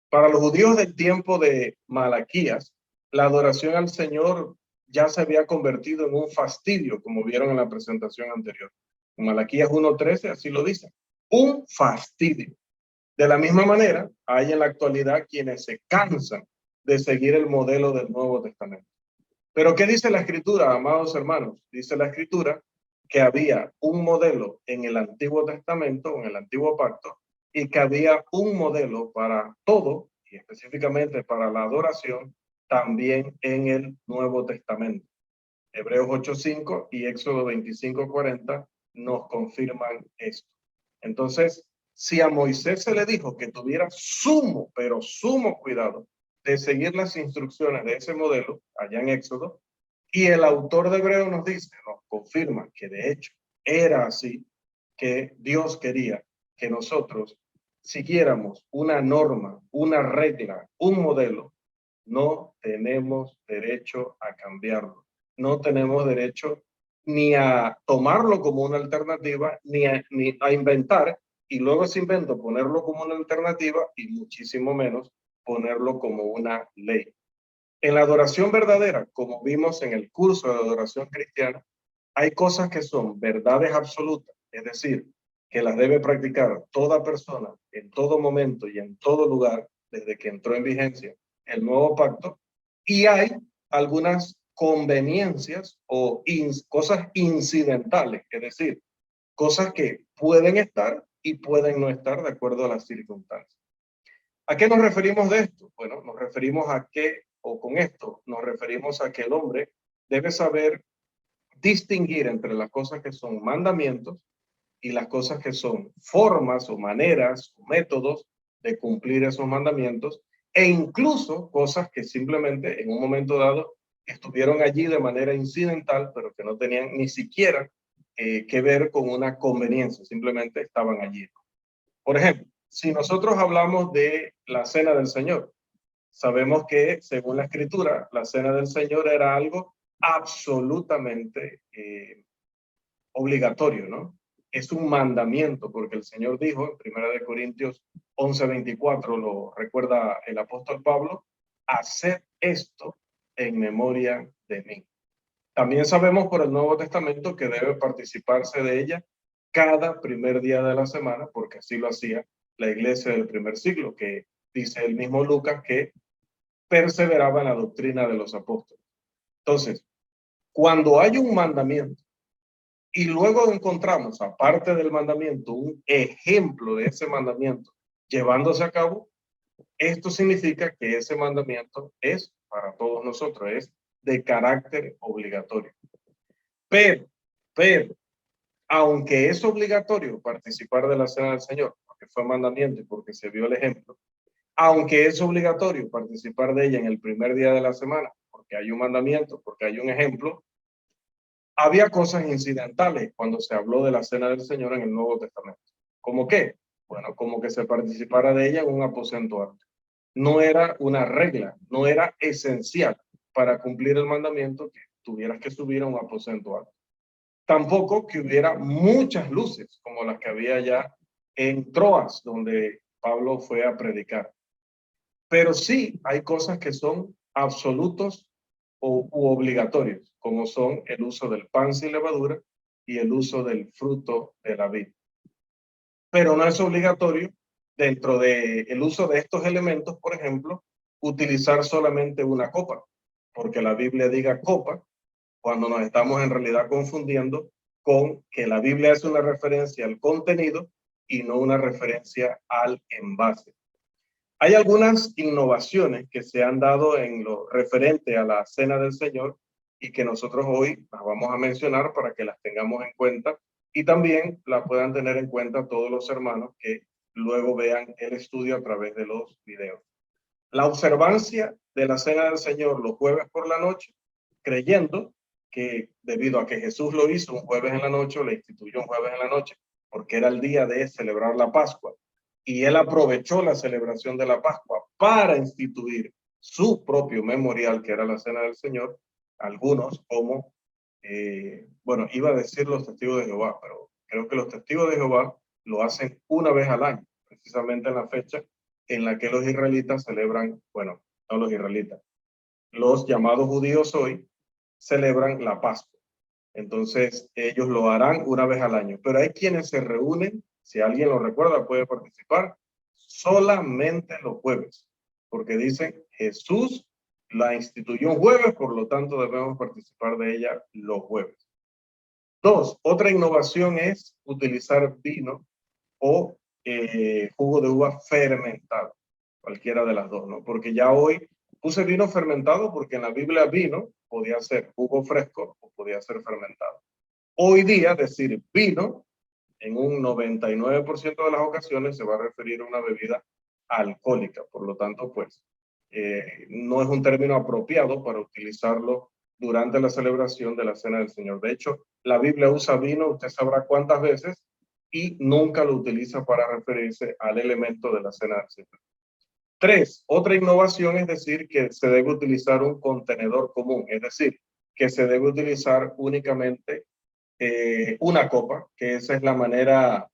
Para los judíos del tiempo de Malaquías, la adoración al Señor ya se había convertido en un fastidio, como vieron en la presentación anterior. En Malaquías 1:13 así lo dice, un fastidio. De la misma manera, hay en la actualidad quienes se cansan de seguir el modelo del Nuevo Testamento. Pero ¿qué dice la Escritura, amados hermanos? Dice la Escritura que había un modelo en el Antiguo Testamento, en el Antiguo Pacto, y que había un modelo para todo, y específicamente para la adoración, también en el Nuevo Testamento. Hebreos 8:5 y Éxodo 25:40 nos confirman esto. Entonces, si a Moisés se le dijo que tuviera sumo, pero sumo cuidado de seguir las instrucciones de ese modelo allá en Éxodo, y el autor de Hebreos nos dice, nos confirma que de hecho era así, que Dios quería que nosotros siguiéramos una norma, una regla, un modelo, no tenemos derecho a cambiarlo. No tenemos derecho ni a tomarlo como una alternativa, ni a inventar y luego se inventó ponerlo como una alternativa y muchísimo menos ponerlo como una ley. En la adoración verdadera, como vimos en el curso de adoración cristiana, hay cosas que son verdades absolutas, es decir, que las debe practicar toda persona en todo momento y en todo lugar desde que entró en vigencia el nuevo pacto, y hay algunas conveniencias o cosas incidentales, es decir, cosas que pueden estar y pueden no estar de acuerdo a las circunstancias. ¿A qué nos referimos de esto? Bueno, nos referimos a que, o con esto, nos referimos a que el hombre debe saber distinguir entre las cosas que son mandamientos y las cosas que son formas o maneras o métodos de cumplir esos mandamientos, e incluso cosas que simplemente en un momento dado estuvieron allí de manera incidental, pero que no tenían ni siquiera que ver con una conveniencia, simplemente estaban allí. Por ejemplo, si nosotros hablamos de la cena del Señor, sabemos que según la Escritura, la cena del Señor era algo absolutamente obligatorio, ¿no? Es un mandamiento, porque el Señor dijo en 1 Corintios 11:24, lo recuerda el apóstol Pablo, haced esto en memoria de mí. También sabemos por el Nuevo Testamento que debe participarse de ella cada primer día de la semana, porque así lo hacía la iglesia del primer siglo, que dice el mismo Lucas que perseveraba en la doctrina de los apóstoles. Entonces, cuando hay un mandamiento y luego encontramos, aparte del mandamiento, un ejemplo de ese mandamiento llevándose a cabo, esto significa que ese mandamiento es para todos nosotros, es de carácter obligatorio. Pero, aunque es obligatorio participar de la cena del Señor, porque fue mandamiento y porque se vio el ejemplo, aunque es obligatorio participar de ella en el primer día de la semana, porque hay un mandamiento, porque hay un ejemplo, había cosas incidentales cuando se habló de la cena del Señor en el Nuevo Testamento. ¿Cómo qué? Bueno, como que se participara de ella en un aposento alto. No era una regla, no era esencial para cumplir el mandamiento que tuvieras que subir a un aposento alto. Tampoco que hubiera muchas luces como las que había ya en Troas, donde Pablo fue a predicar. Pero sí hay cosas que son absolutos u obligatorios, como son el uso del pan sin levadura y el uso del fruto de la vid. Pero no es obligatorio, dentro del uso de estos elementos, por ejemplo, utilizar solamente una copa, porque la Biblia diga copa cuando nos estamos en realidad confundiendo con que la Biblia es una referencia al contenido y no una referencia al envase. Hay algunas innovaciones que se han dado en lo referente a la cena del Señor y que nosotros hoy las vamos a mencionar para que las tengamos en cuenta y también la puedan tener en cuenta todos los hermanos que luego vean el estudio a través de los videos. La observancia de la cena del Señor los jueves por la noche, creyendo que debido a que Jesús lo hizo un jueves en la noche, o le instituyó un jueves en la noche, porque era el día de celebrar la Pascua, y él aprovechó la celebración de la Pascua para instituir su propio memorial, que era la cena del Señor, algunos como, bueno, iba a decir los testigos de Jehová, pero creo que los testigos de Jehová lo hacen una vez al año, precisamente en la fecha en la que los israelitas celebran, bueno, no los israelitas, los llamados judíos hoy celebran la Pascua. Entonces, ellos lo harán una vez al año, pero hay quienes se reúnen, si alguien lo recuerda, puede participar solamente los jueves, porque dicen Jesús la instituyó un jueves, por lo tanto debemos participar de ella los jueves. Dos, otra innovación es utilizar vino o jugo de uva fermentado, cualquiera de las dos, ¿no? Porque ya hoy puse vino fermentado porque en la Biblia vino podía ser jugo fresco o podía ser fermentado. Hoy día decir vino en un 99% de las ocasiones se va a referir a una bebida alcohólica, por lo tanto, pues, no es un término apropiado para utilizarlo durante la celebración de la Cena del Señor. De hecho, la Biblia usa vino, usted sabrá cuántas veces, y nunca lo utiliza para referirse al elemento de la Cena del Señor. Tres, otra innovación es decir que se debe utilizar un contenedor común, es decir, que se debe utilizar únicamente una copa, que esa es la manera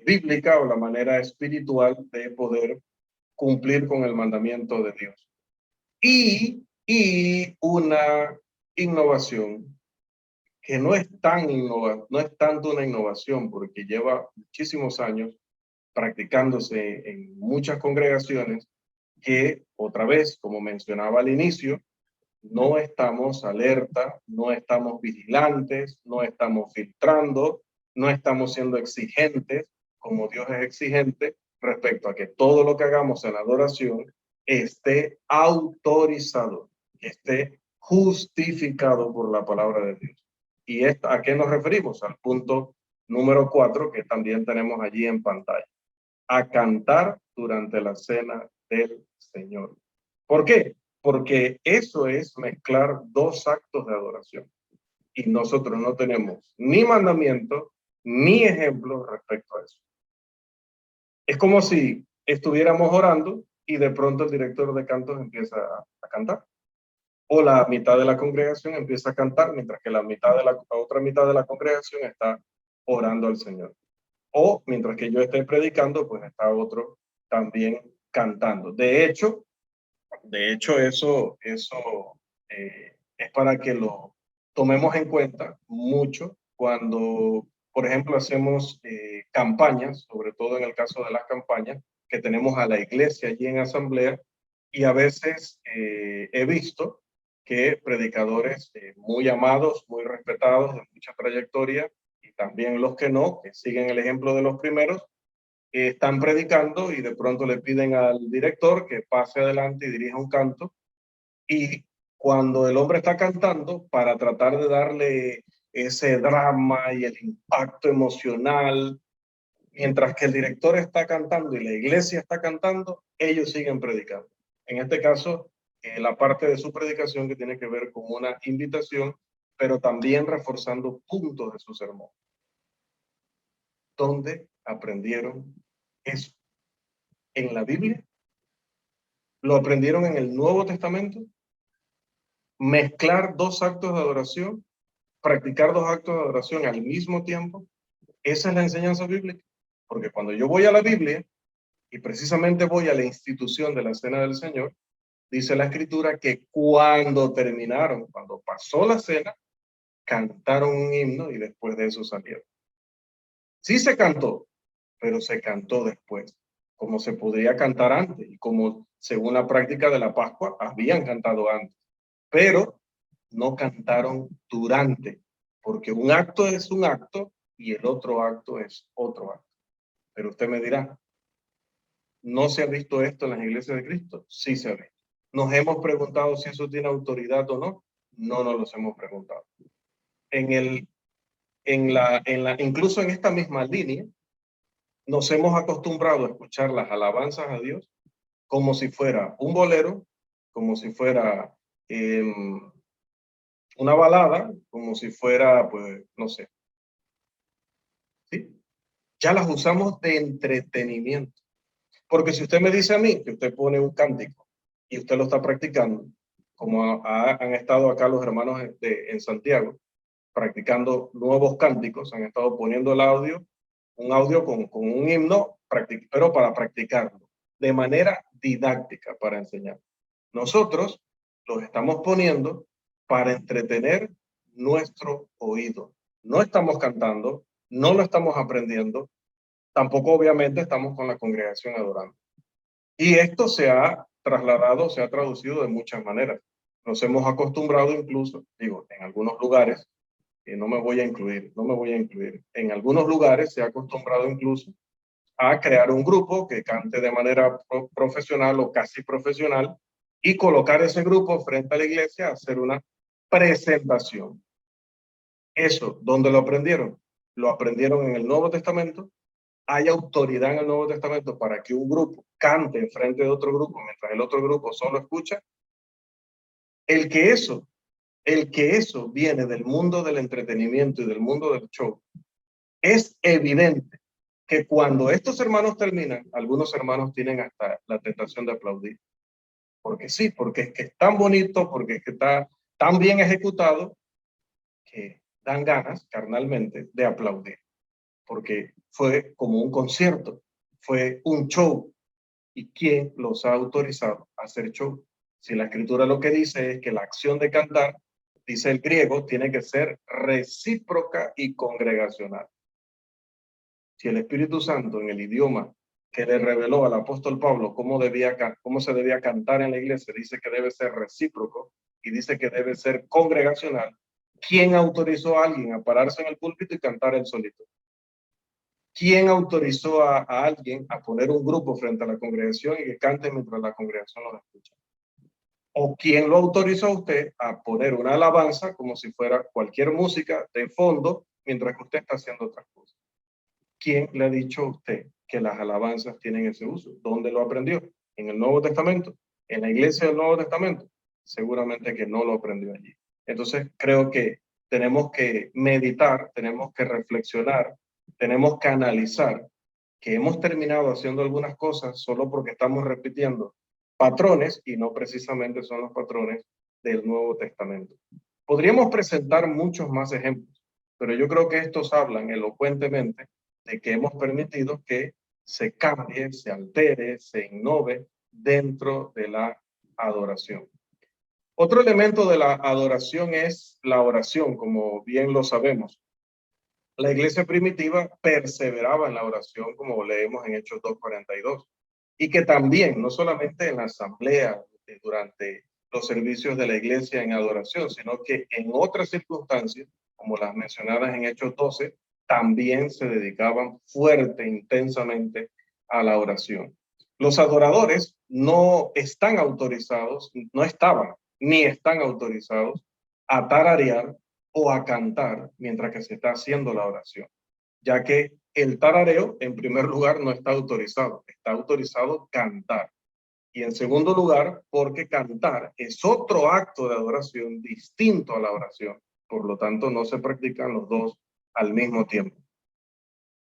bíblica o la manera espiritual de poder cumplir con el mandamiento de Dios. Y una innovación que no es no es tanto una innovación, porque lleva muchísimos años practicándose en muchas congregaciones, que otra vez, como mencionaba al inicio, no estamos alerta, no estamos vigilantes, no estamos filtrando, no estamos siendo exigentes, como Dios es exigente, respecto a que todo lo que hagamos en adoración esté autorizado, esté justificado por la palabra de Dios. ¿Y a qué nos referimos? Al punto número 4, que también tenemos allí en pantalla. A cantar durante la cena del Señor. ¿Por qué? Porque eso es mezclar dos actos de adoración. Y nosotros no tenemos ni mandamiento ni ejemplo respecto a eso. Es como si estuviéramos orando y de pronto el director de cantos empieza a cantar. O la mitad de la congregación empieza a cantar, mientras que la otra mitad de la congregación está orando al Señor. O mientras que yo esté predicando, pues está otro también cantando. De hecho eso es para que lo tomemos en cuenta mucho cuando, por ejemplo, hacemos campañas, sobre todo en el caso de las campañas, que tenemos a la iglesia allí en asamblea, y a veces he visto que predicadores muy amados, muy respetados, de mucha trayectoria, y también los que no, que siguen el ejemplo de los primeros, están predicando y de pronto le piden al director que pase adelante y dirija un canto. Y cuando el hombre está cantando, para tratar de darle ese drama y el impacto emocional, mientras que el director está cantando y la iglesia está cantando, ellos siguen predicando. En este caso, la parte de su predicación que tiene que ver con una invitación, pero también reforzando puntos de su sermón. ¿Dónde aprendieron eso? ¿En la Biblia? ¿Lo aprendieron en el Nuevo Testamento? Mezclar dos actos de adoración, practicar dos actos de adoración al mismo tiempo, esa es la enseñanza bíblica. Porque cuando yo voy a la Biblia, y precisamente voy a la institución de la Cena del Señor, dice la Escritura que cuando terminaron, cuando pasó la cena, cantaron un himno y después de eso salieron. Sí se cantó, pero se cantó después, como se podría cantar antes y como según la práctica de la Pascua habían cantado antes, pero no cantaron durante, porque un acto es un acto y el otro acto es otro acto. Pero usted me dirá, ¿no se ha visto esto en las iglesias de Cristo? Sí se ha visto. ¿Nos hemos preguntado si eso tiene autoridad o no? No nos los hemos preguntado. Incluso en esta misma línea, nos hemos acostumbrado a escuchar las alabanzas a Dios como si fuera un bolero, como si fuera una balada, como si fuera, pues, no sé. ¿Sí? Ya las usamos de entretenimiento. Porque si usted me dice a mí que usted pone un cántico y usted lo está practicando, como han estado acá los hermanos en Santiago, practicando nuevos cánticos, han estado poniendo un audio con un himno, pero para practicarlo, de manera didáctica, para enseñar. Nosotros los estamos poniendo para entretener nuestro oído. No estamos cantando, no lo estamos aprendiendo, tampoco obviamente estamos con la congregación adorando. Y esto se ha trasladado, se ha traducido de muchas maneras. Nos hemos acostumbrado incluso, digo, en algunos lugares, no me voy a incluir, en algunos lugares se ha acostumbrado incluso a crear un grupo que cante de manera profesional o casi profesional y colocar ese grupo frente a la iglesia a hacer una presentación. Eso, ¿dónde lo aprendieron? Lo aprendieron en el Nuevo Testamento. Hay autoridad en el Nuevo Testamento para que un grupo cante en frente de otro grupo mientras el otro grupo solo escucha. El que eso viene del mundo del entretenimiento y del mundo del show, es evidente que cuando estos hermanos terminan, algunos hermanos tienen hasta la tentación de aplaudir. Porque sí, porque es que es tan bonito, porque es que está tan bien ejecutado, que dan ganas carnalmente de aplaudir. Porque fue como un concierto, fue un show. ¿Y quién los ha autorizado a hacer show? Si la escritura lo que dice es que la acción de cantar, dice el griego, tiene que ser recíproca y congregacional. Si el Espíritu Santo en el idioma que le reveló al apóstol Pablo cómo se debía cantar en la iglesia, dice que debe ser recíproco y dice que debe ser congregacional, ¿quién autorizó a alguien a pararse en el púlpito y cantar él solito? ¿Quién autorizó a alguien a poner un grupo frente a la congregación y que cante mientras la congregación los escucha? ¿O quién lo autorizó a usted a poner una alabanza como si fuera cualquier música de fondo mientras que usted está haciendo otras cosas? ¿Quién le ha dicho a usted que las alabanzas tienen ese uso? ¿Dónde lo aprendió? ¿En el Nuevo Testamento? ¿En la iglesia del Nuevo Testamento? Seguramente que no lo aprendió allí. Entonces creo que tenemos que meditar, tenemos que reflexionar, tenemos que analizar que hemos terminado haciendo algunas cosas solo porque estamos repitiendo patrones y no precisamente son los patrones del Nuevo Testamento. Podríamos presentar muchos más ejemplos, pero yo creo que estos hablan elocuentemente de que hemos permitido que se cambie, se altere, se innove dentro de la adoración. Otro elemento de la adoración es la oración, como bien lo sabemos. La iglesia primitiva perseveraba en la oración, como leemos en Hechos 2:42, y que también, no solamente en la asamblea, durante los servicios de la iglesia en adoración, sino que en otras circunstancias, como las mencionadas en Hechos 12, también se dedicaban fuerte, intensamente a la oración. Los adoradores no están autorizados, no estaban, ni están autorizados a tararear o a cantar mientras que se está haciendo la oración, ya que el tarareo, en primer lugar, no está autorizado cantar. Y en segundo lugar, porque cantar es otro acto de adoración distinto a la oración. Por lo tanto, no se practican los dos al mismo tiempo.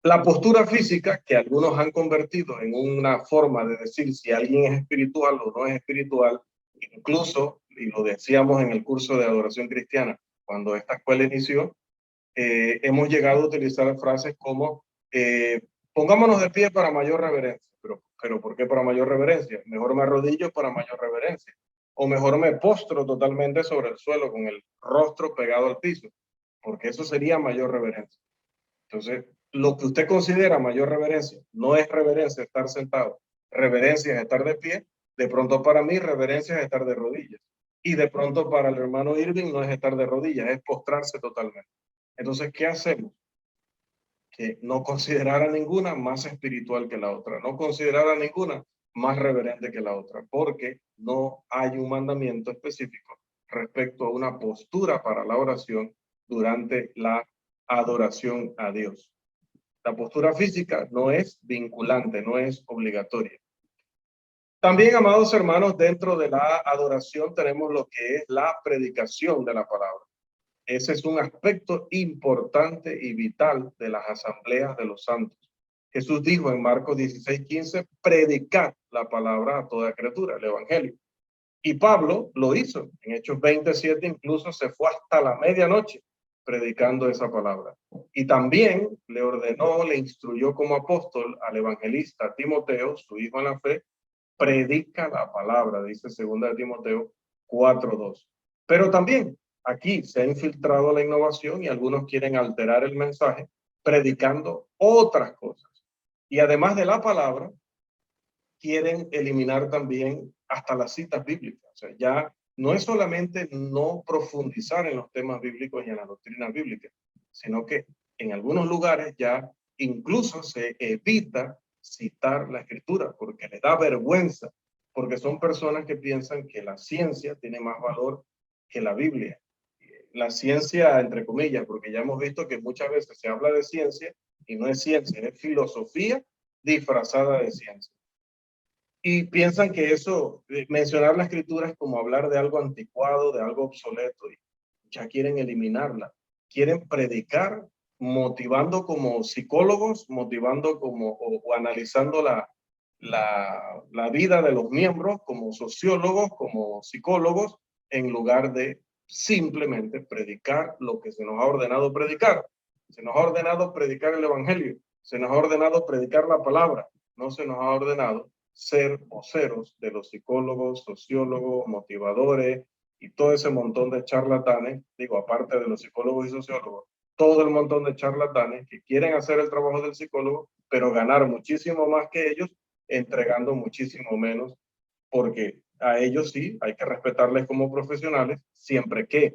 La postura física, que algunos han convertido en una forma de decir si alguien es espiritual o no es espiritual, incluso, y lo decíamos en el curso de adoración cristiana, cuando esta escuela inició, hemos llegado a utilizar frases como pongámonos de pie para mayor reverencia. Pero ¿por qué para mayor reverencia? Mejor me arrodillo para mayor reverencia. O mejor me postro totalmente sobre el suelo con el rostro pegado al piso, porque eso sería mayor reverencia. Entonces, lo que usted considera mayor reverencia no es reverencia estar sentado, reverencia es estar de pie. De pronto para mí reverencia es estar de rodillas. Y de pronto para el hermano Irving no es estar de rodillas, es postrarse totalmente. Entonces, ¿qué hacemos? Que no considerar a ninguna más espiritual que la otra, no considerar a ninguna más reverente que la otra, porque no hay un mandamiento específico respecto a una postura para la oración durante la adoración a Dios. La postura física no es vinculante, no es obligatoria. También, amados hermanos, dentro de la adoración tenemos lo que es la predicación de la palabra. Ese es un aspecto importante y vital de las asambleas de los santos. Jesús dijo en Marcos 16:15, predicar la palabra a toda criatura, el evangelio. Y Pablo lo hizo. En Hechos 27 incluso se fue hasta la medianoche predicando esa palabra. Y también le ordenó, le instruyó como apóstol al evangelista Timoteo, su hijo en la fe, predica la palabra, dice 2 Timoteo 4:2. Pero también aquí se ha infiltrado la innovación y algunos quieren alterar el mensaje predicando otras cosas. Y además de la palabra, quieren eliminar también hasta las citas bíblicas. O sea, ya no es solamente no profundizar en los temas bíblicos y en la doctrina bíblica, sino que en algunos lugares ya incluso se evita citar la escritura porque les da vergüenza, porque son personas que piensan que la ciencia tiene más valor que la Biblia. La ciencia, entre comillas, porque ya hemos visto que muchas veces se habla de ciencia y no es ciencia, es filosofía disfrazada de ciencia. Y piensan que eso, mencionar la escritura es como hablar de algo anticuado, de algo obsoleto, y ya quieren eliminarla. Quieren predicar motivando como psicólogos, motivando como o analizando la vida de los miembros como sociólogos, como psicólogos, en lugar de simplemente predicar lo que se nos ha ordenado predicar. Se nos ha ordenado predicar el evangelio. Se nos ha ordenado predicar la palabra, no se nos ha ordenado ser voceros de los psicólogos, sociólogos, motivadores y todo ese montón de charlatanes, digo, aparte de los psicólogos y sociólogos, todo el montón de charlatanes que quieren hacer el trabajo del psicólogo, pero ganar muchísimo más que ellos, entregando muchísimo menos, porque a ellos sí hay que respetarles como profesionales, siempre que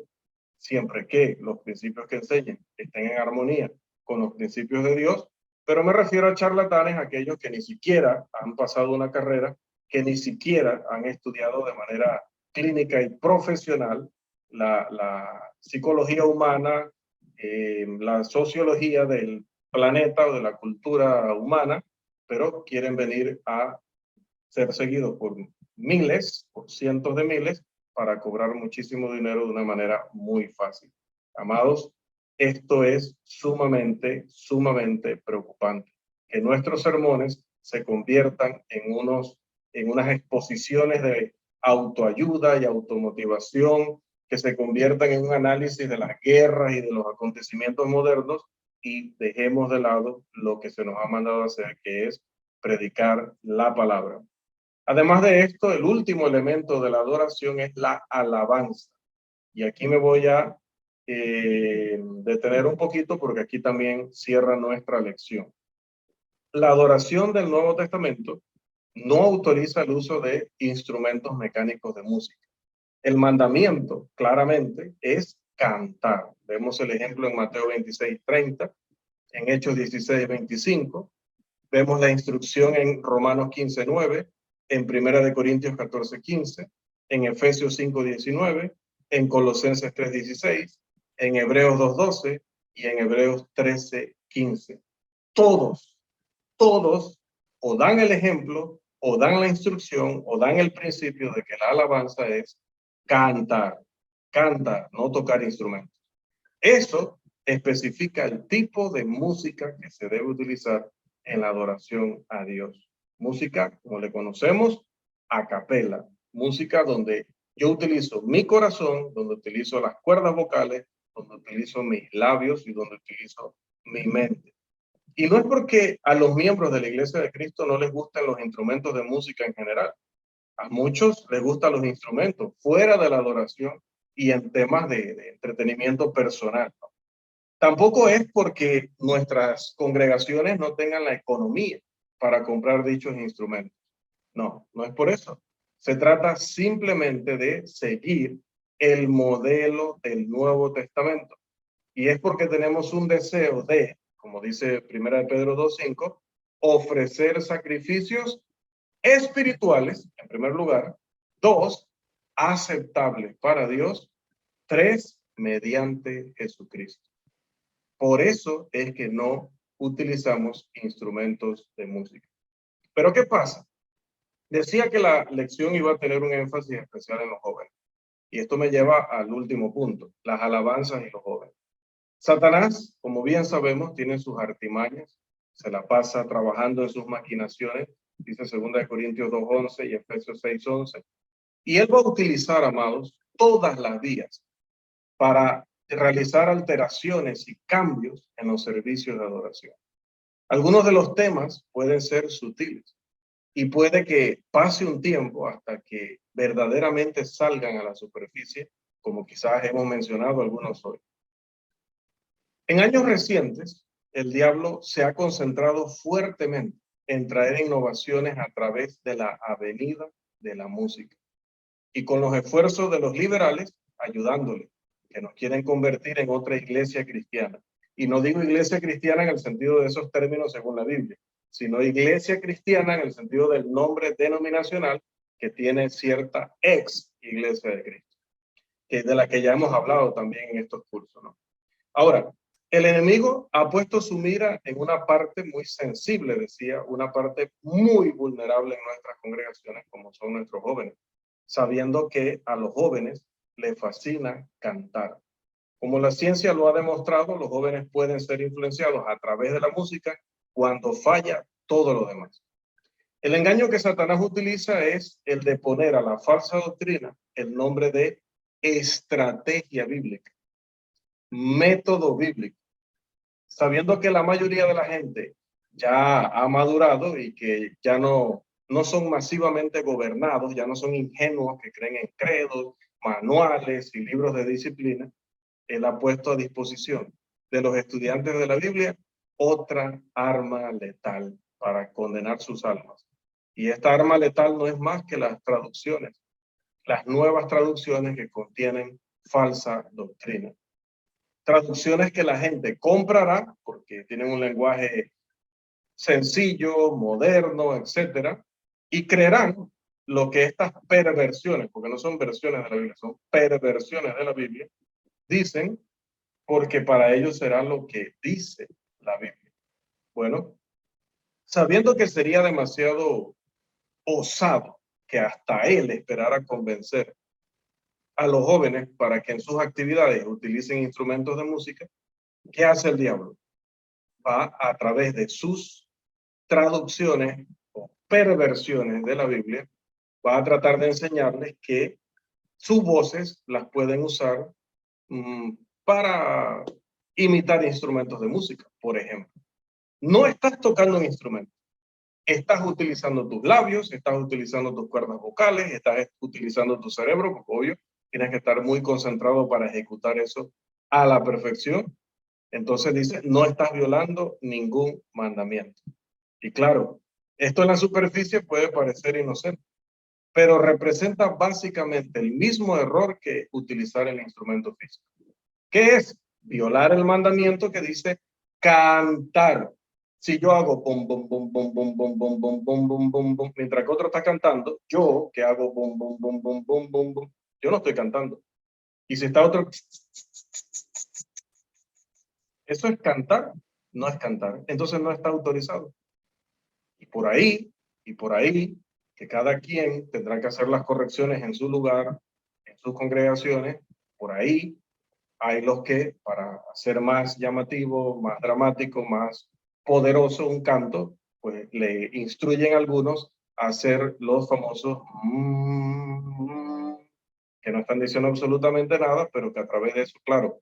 los principios que enseñen estén en armonía con los principios de Dios, pero me refiero a charlatanes, aquellos que ni siquiera han pasado una carrera, que ni siquiera han estudiado de manera clínica y profesional la psicología humana, la sociología del planeta o de la cultura humana, pero quieren venir a ser seguidos por miles, por cientos de miles, para cobrar muchísimo dinero de una manera muy fácil. Amados, esto es sumamente preocupante. Que nuestros sermones se conviertan en unas exposiciones de autoayuda y automotivación, que se conviertan en un análisis de las guerras y de los acontecimientos modernos, y dejemos de lado lo que se nos ha mandado a hacer, que es predicar la palabra. Además de esto, el último elemento de la adoración es la alabanza. Y aquí me voy a detener un poquito porque aquí también cierra nuestra lección. La adoración del Nuevo Testamento no autoriza el uso de instrumentos mecánicos de música. El mandamiento claramente es cantar. Vemos el ejemplo en Mateo 26:30, en Hechos 16:25. Vemos la instrucción en Romanos 15:9, en Primera de Corintios 14:15, en Efesios 5:19, en Colosenses 3:16, en Hebreos 2:12 y en Hebreos 13:15. Todos o dan el ejemplo, o dan la instrucción, o dan el principio de que la alabanza es cantar, no tocar instrumentos. Eso especifica el tipo de música que se debe utilizar en la adoración a Dios. Música, como le conocemos, a capela. Música donde yo utilizo mi corazón, donde utilizo las cuerdas vocales, donde utilizo mis labios y donde utilizo mi mente. Y no es porque a los miembros de la Iglesia de Cristo no les gustan los instrumentos de música en general. A muchos les gustan los instrumentos fuera de la adoración y en temas de entretenimiento personal. Tampoco es porque nuestras congregaciones no tengan la economía para comprar dichos instrumentos. No, no es por eso. Se trata simplemente de seguir el modelo del Nuevo Testamento. Y es porque tenemos un deseo de, como dice 1 Pedro 2:5, ofrecer sacrificios espirituales, en primer lugar. 2, aceptables para Dios. 3, mediante Jesucristo. Por eso es que no utilizamos instrumentos de música. Pero ¿qué pasa? Decía que la lección iba a tener un énfasis especial en los jóvenes. Y esto me lleva al último punto, las alabanzas y los jóvenes. Satanás, como bien sabemos, tiene sus artimañas, se la pasa trabajando en sus maquinaciones, dice 2 Corintios 2:11 y Efesios 6:11. Y él va a utilizar, amados, todas las vías para realizar alteraciones y cambios en los servicios de adoración. Algunos de los temas pueden ser sutiles y puede que pase un tiempo hasta que verdaderamente salgan a la superficie, como quizás hemos mencionado algunos hoy. En años recientes, el diablo se ha concentrado fuertemente en traer innovaciones a través de la avenida de la música y con los esfuerzos de los liberales ayudándole, que nos quieren convertir en otra iglesia cristiana. Y no digo iglesia cristiana en el sentido de esos términos según la Biblia, sino iglesia cristiana en el sentido del nombre denominacional que tiene cierta ex iglesia de Cristo, que es de la que ya hemos hablado también en estos cursos, ¿no? Ahora, el enemigo ha puesto su mira en una parte muy sensible, decía, una parte muy vulnerable en nuestras congregaciones, como son nuestros jóvenes, sabiendo que a los jóvenes les fascina cantar. Como la ciencia lo ha demostrado, los jóvenes pueden ser influenciados a través de la música cuando falla todo lo demás. El engaño que Satanás utiliza es el de poner a la falsa doctrina el nombre de estrategia bíblica, método bíblico, sabiendo que la mayoría de la gente ya ha madurado y que ya no son masivamente gobernados, ya no son ingenuos que creen en credos, manuales y libros de disciplina. Él ha puesto a disposición de los estudiantes de la Biblia otra arma letal para condenar sus almas. Y esta arma letal no es más que las traducciones, las nuevas traducciones que contienen falsa doctrina. Traducciones que la gente comprará porque tienen un lenguaje sencillo, moderno, etcétera, y creerán lo que estas perversiones, porque no son versiones de la Biblia, son perversiones de la Biblia, dicen, porque para ellos será lo que dice la Biblia. Bueno, sabiendo que sería demasiado osado que hasta él esperara convencer a los jóvenes para que en sus actividades utilicen instrumentos de música, ¿qué hace el diablo? Va a través de sus traducciones o perversiones de la Biblia, va a tratar de enseñarles que sus voces las pueden usar para imitar instrumentos de música, por ejemplo. No estás tocando un instrumento, estás utilizando tus labios, estás utilizando tus cuerdas vocales, estás utilizando tu cerebro, porque obvio, tienes que estar muy concentrado para ejecutar eso a la perfección. Entonces dice, no estás violando ningún mandamiento. Y claro, esto en la superficie puede parecer inocente, pero representa básicamente el mismo error que utilizar el instrumento físico. ¿Qué es? Violar el mandamiento que dice cantar. Si yo hago bum, bum, bum, bum, bum, bum, bum, bum, bum, bum, bum, bum, mientras que otro está cantando, yo que hago bum, bum, bum, bum, bum, bum, bum, yo no estoy cantando. Y si está otro, eso es cantar, no es cantar. Entonces no está autorizado. Y por ahí, que cada quien tendrá que hacer las correcciones en su lugar, en sus congregaciones, por ahí hay los que, para hacer más llamativo, más dramático, más poderoso un canto, pues le instruyen a algunos a hacer los famosos que no están diciendo absolutamente nada, pero que a través de eso, claro,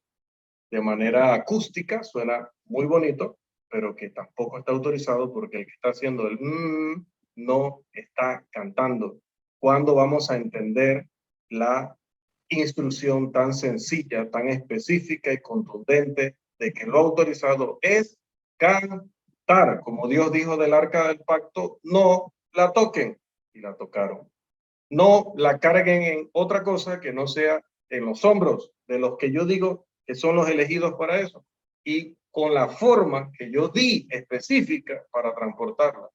de manera acústica suena muy bonito, pero que tampoco está autorizado porque el que está haciendo el no está cantando. ¿Cuándo vamos a entender la instrucción tan sencilla, tan específica y contundente de que lo autorizado es cantar? Como Dios dijo del arca del pacto, no la toquen, y la tocaron. No la carguen en otra cosa que no sea en los hombros de los que yo digo que son los elegidos para eso, y con la forma que yo di específica para transportarla.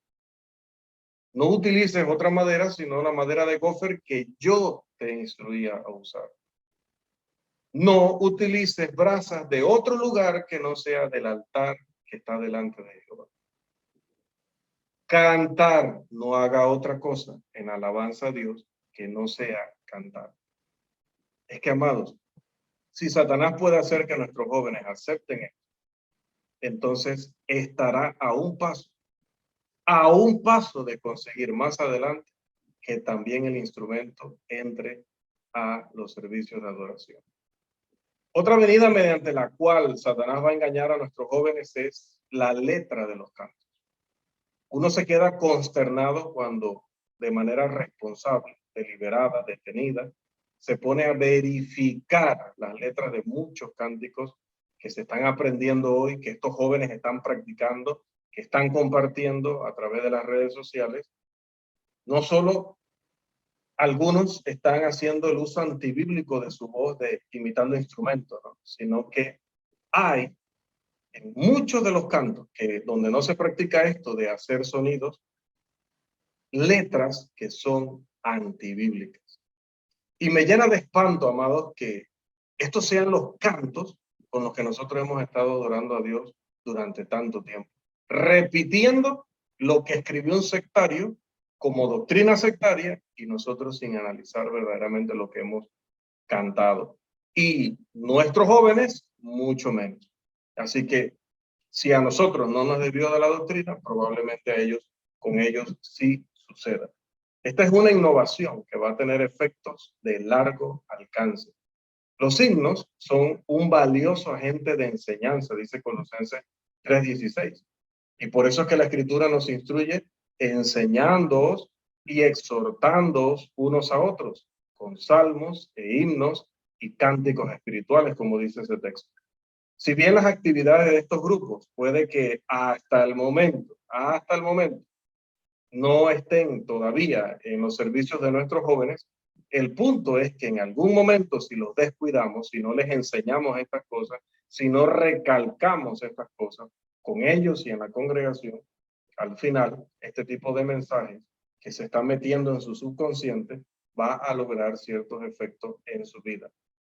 No utilices otra madera, sino la madera de gofer que yo te instruía a usar. No utilices brasas de otro lugar que no sea del altar que está delante de Jehová. Cantar, no haga otra cosa en alabanza a Dios que no sea cantar. Es que, amados, si Satanás puede hacer que nuestros jóvenes acepten esto, entonces estará a un paso de conseguir más adelante que también el instrumento entre a los servicios de adoración. Otra avenida mediante la cual Satanás va a engañar a nuestros jóvenes es la letra de los cantos. Uno se queda consternado cuando de manera responsable, deliberada, detenida, se pone a verificar las letras de muchos cánticos que se están aprendiendo hoy, que estos jóvenes están practicando, que están compartiendo a través de las redes sociales. No solo algunos están haciendo el uso antibíblico de su voz, de imitando instrumentos, ¿no? Sino que hay en muchos de los cantos que donde no se practica esto de hacer sonidos, letras que son antibíblicas. Y me llena de espanto, amados, que estos sean los cantos con los que nosotros hemos estado adorando a Dios durante tanto tiempo, repitiendo lo que escribió un sectario como doctrina sectaria y nosotros sin analizar verdaderamente lo que hemos cantado. Y nuestros jóvenes, mucho menos. Así que si a nosotros no nos desvió de la doctrina, probablemente a ellos, con ellos sí suceda. Esta es una innovación que va a tener efectos de largo alcance. Los himnos son un valioso agente de enseñanza, dice Colosenses 3:16. Y por eso es que la Escritura nos instruye enseñándoos y exhortándoos unos a otros con salmos e himnos y cánticos espirituales, como dice ese texto. Si bien las actividades de estos grupos puede que hasta el momento, no estén todavía en los servicios de nuestros jóvenes, el punto es que en algún momento, si los descuidamos, si no les enseñamos estas cosas, si no recalcamos estas cosas con ellos y en la congregación, al final, este tipo de mensajes que se están metiendo en su subconsciente va a lograr ciertos efectos en su vida.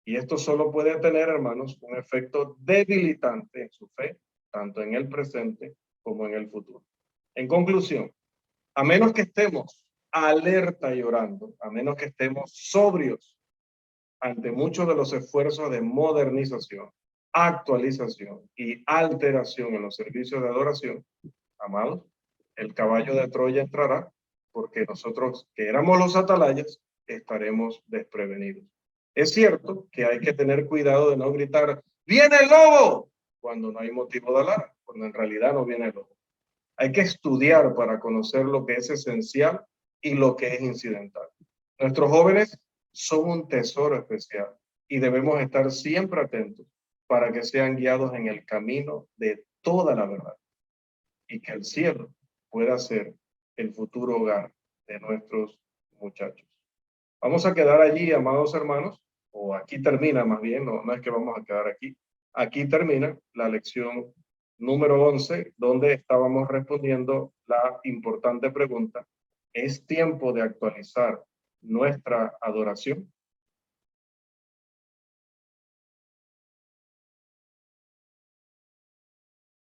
Y esto solo puede tener, hermanos, un efecto debilitante en su fe, tanto en el presente como en el futuro. En conclusión, a menos que estemos alerta y orando, a menos que estemos sobrios ante muchos de los esfuerzos de modernización, actualización y alteración en los servicios de adoración, amados, el caballo de Troya entrará, porque nosotros que éramos los atalayas estaremos desprevenidos. Es cierto que hay que tener cuidado de no gritar ¡viene el lobo! Cuando no hay motivo de alarma, cuando en realidad no viene el lobo. Hay que estudiar para conocer lo que es esencial y lo que es incidental. Nuestros jóvenes son un tesoro especial y debemos estar siempre atentos para que sean guiados en el camino de toda la verdad y que el cielo pueda ser el futuro hogar de nuestros muchachos. Vamos a quedar allí, amados hermanos, o aquí termina más bien, no es que vamos a quedar aquí. Aquí termina la lección número 11, donde estábamos respondiendo la importante pregunta: ¿es tiempo de actualizar nuestra adoración?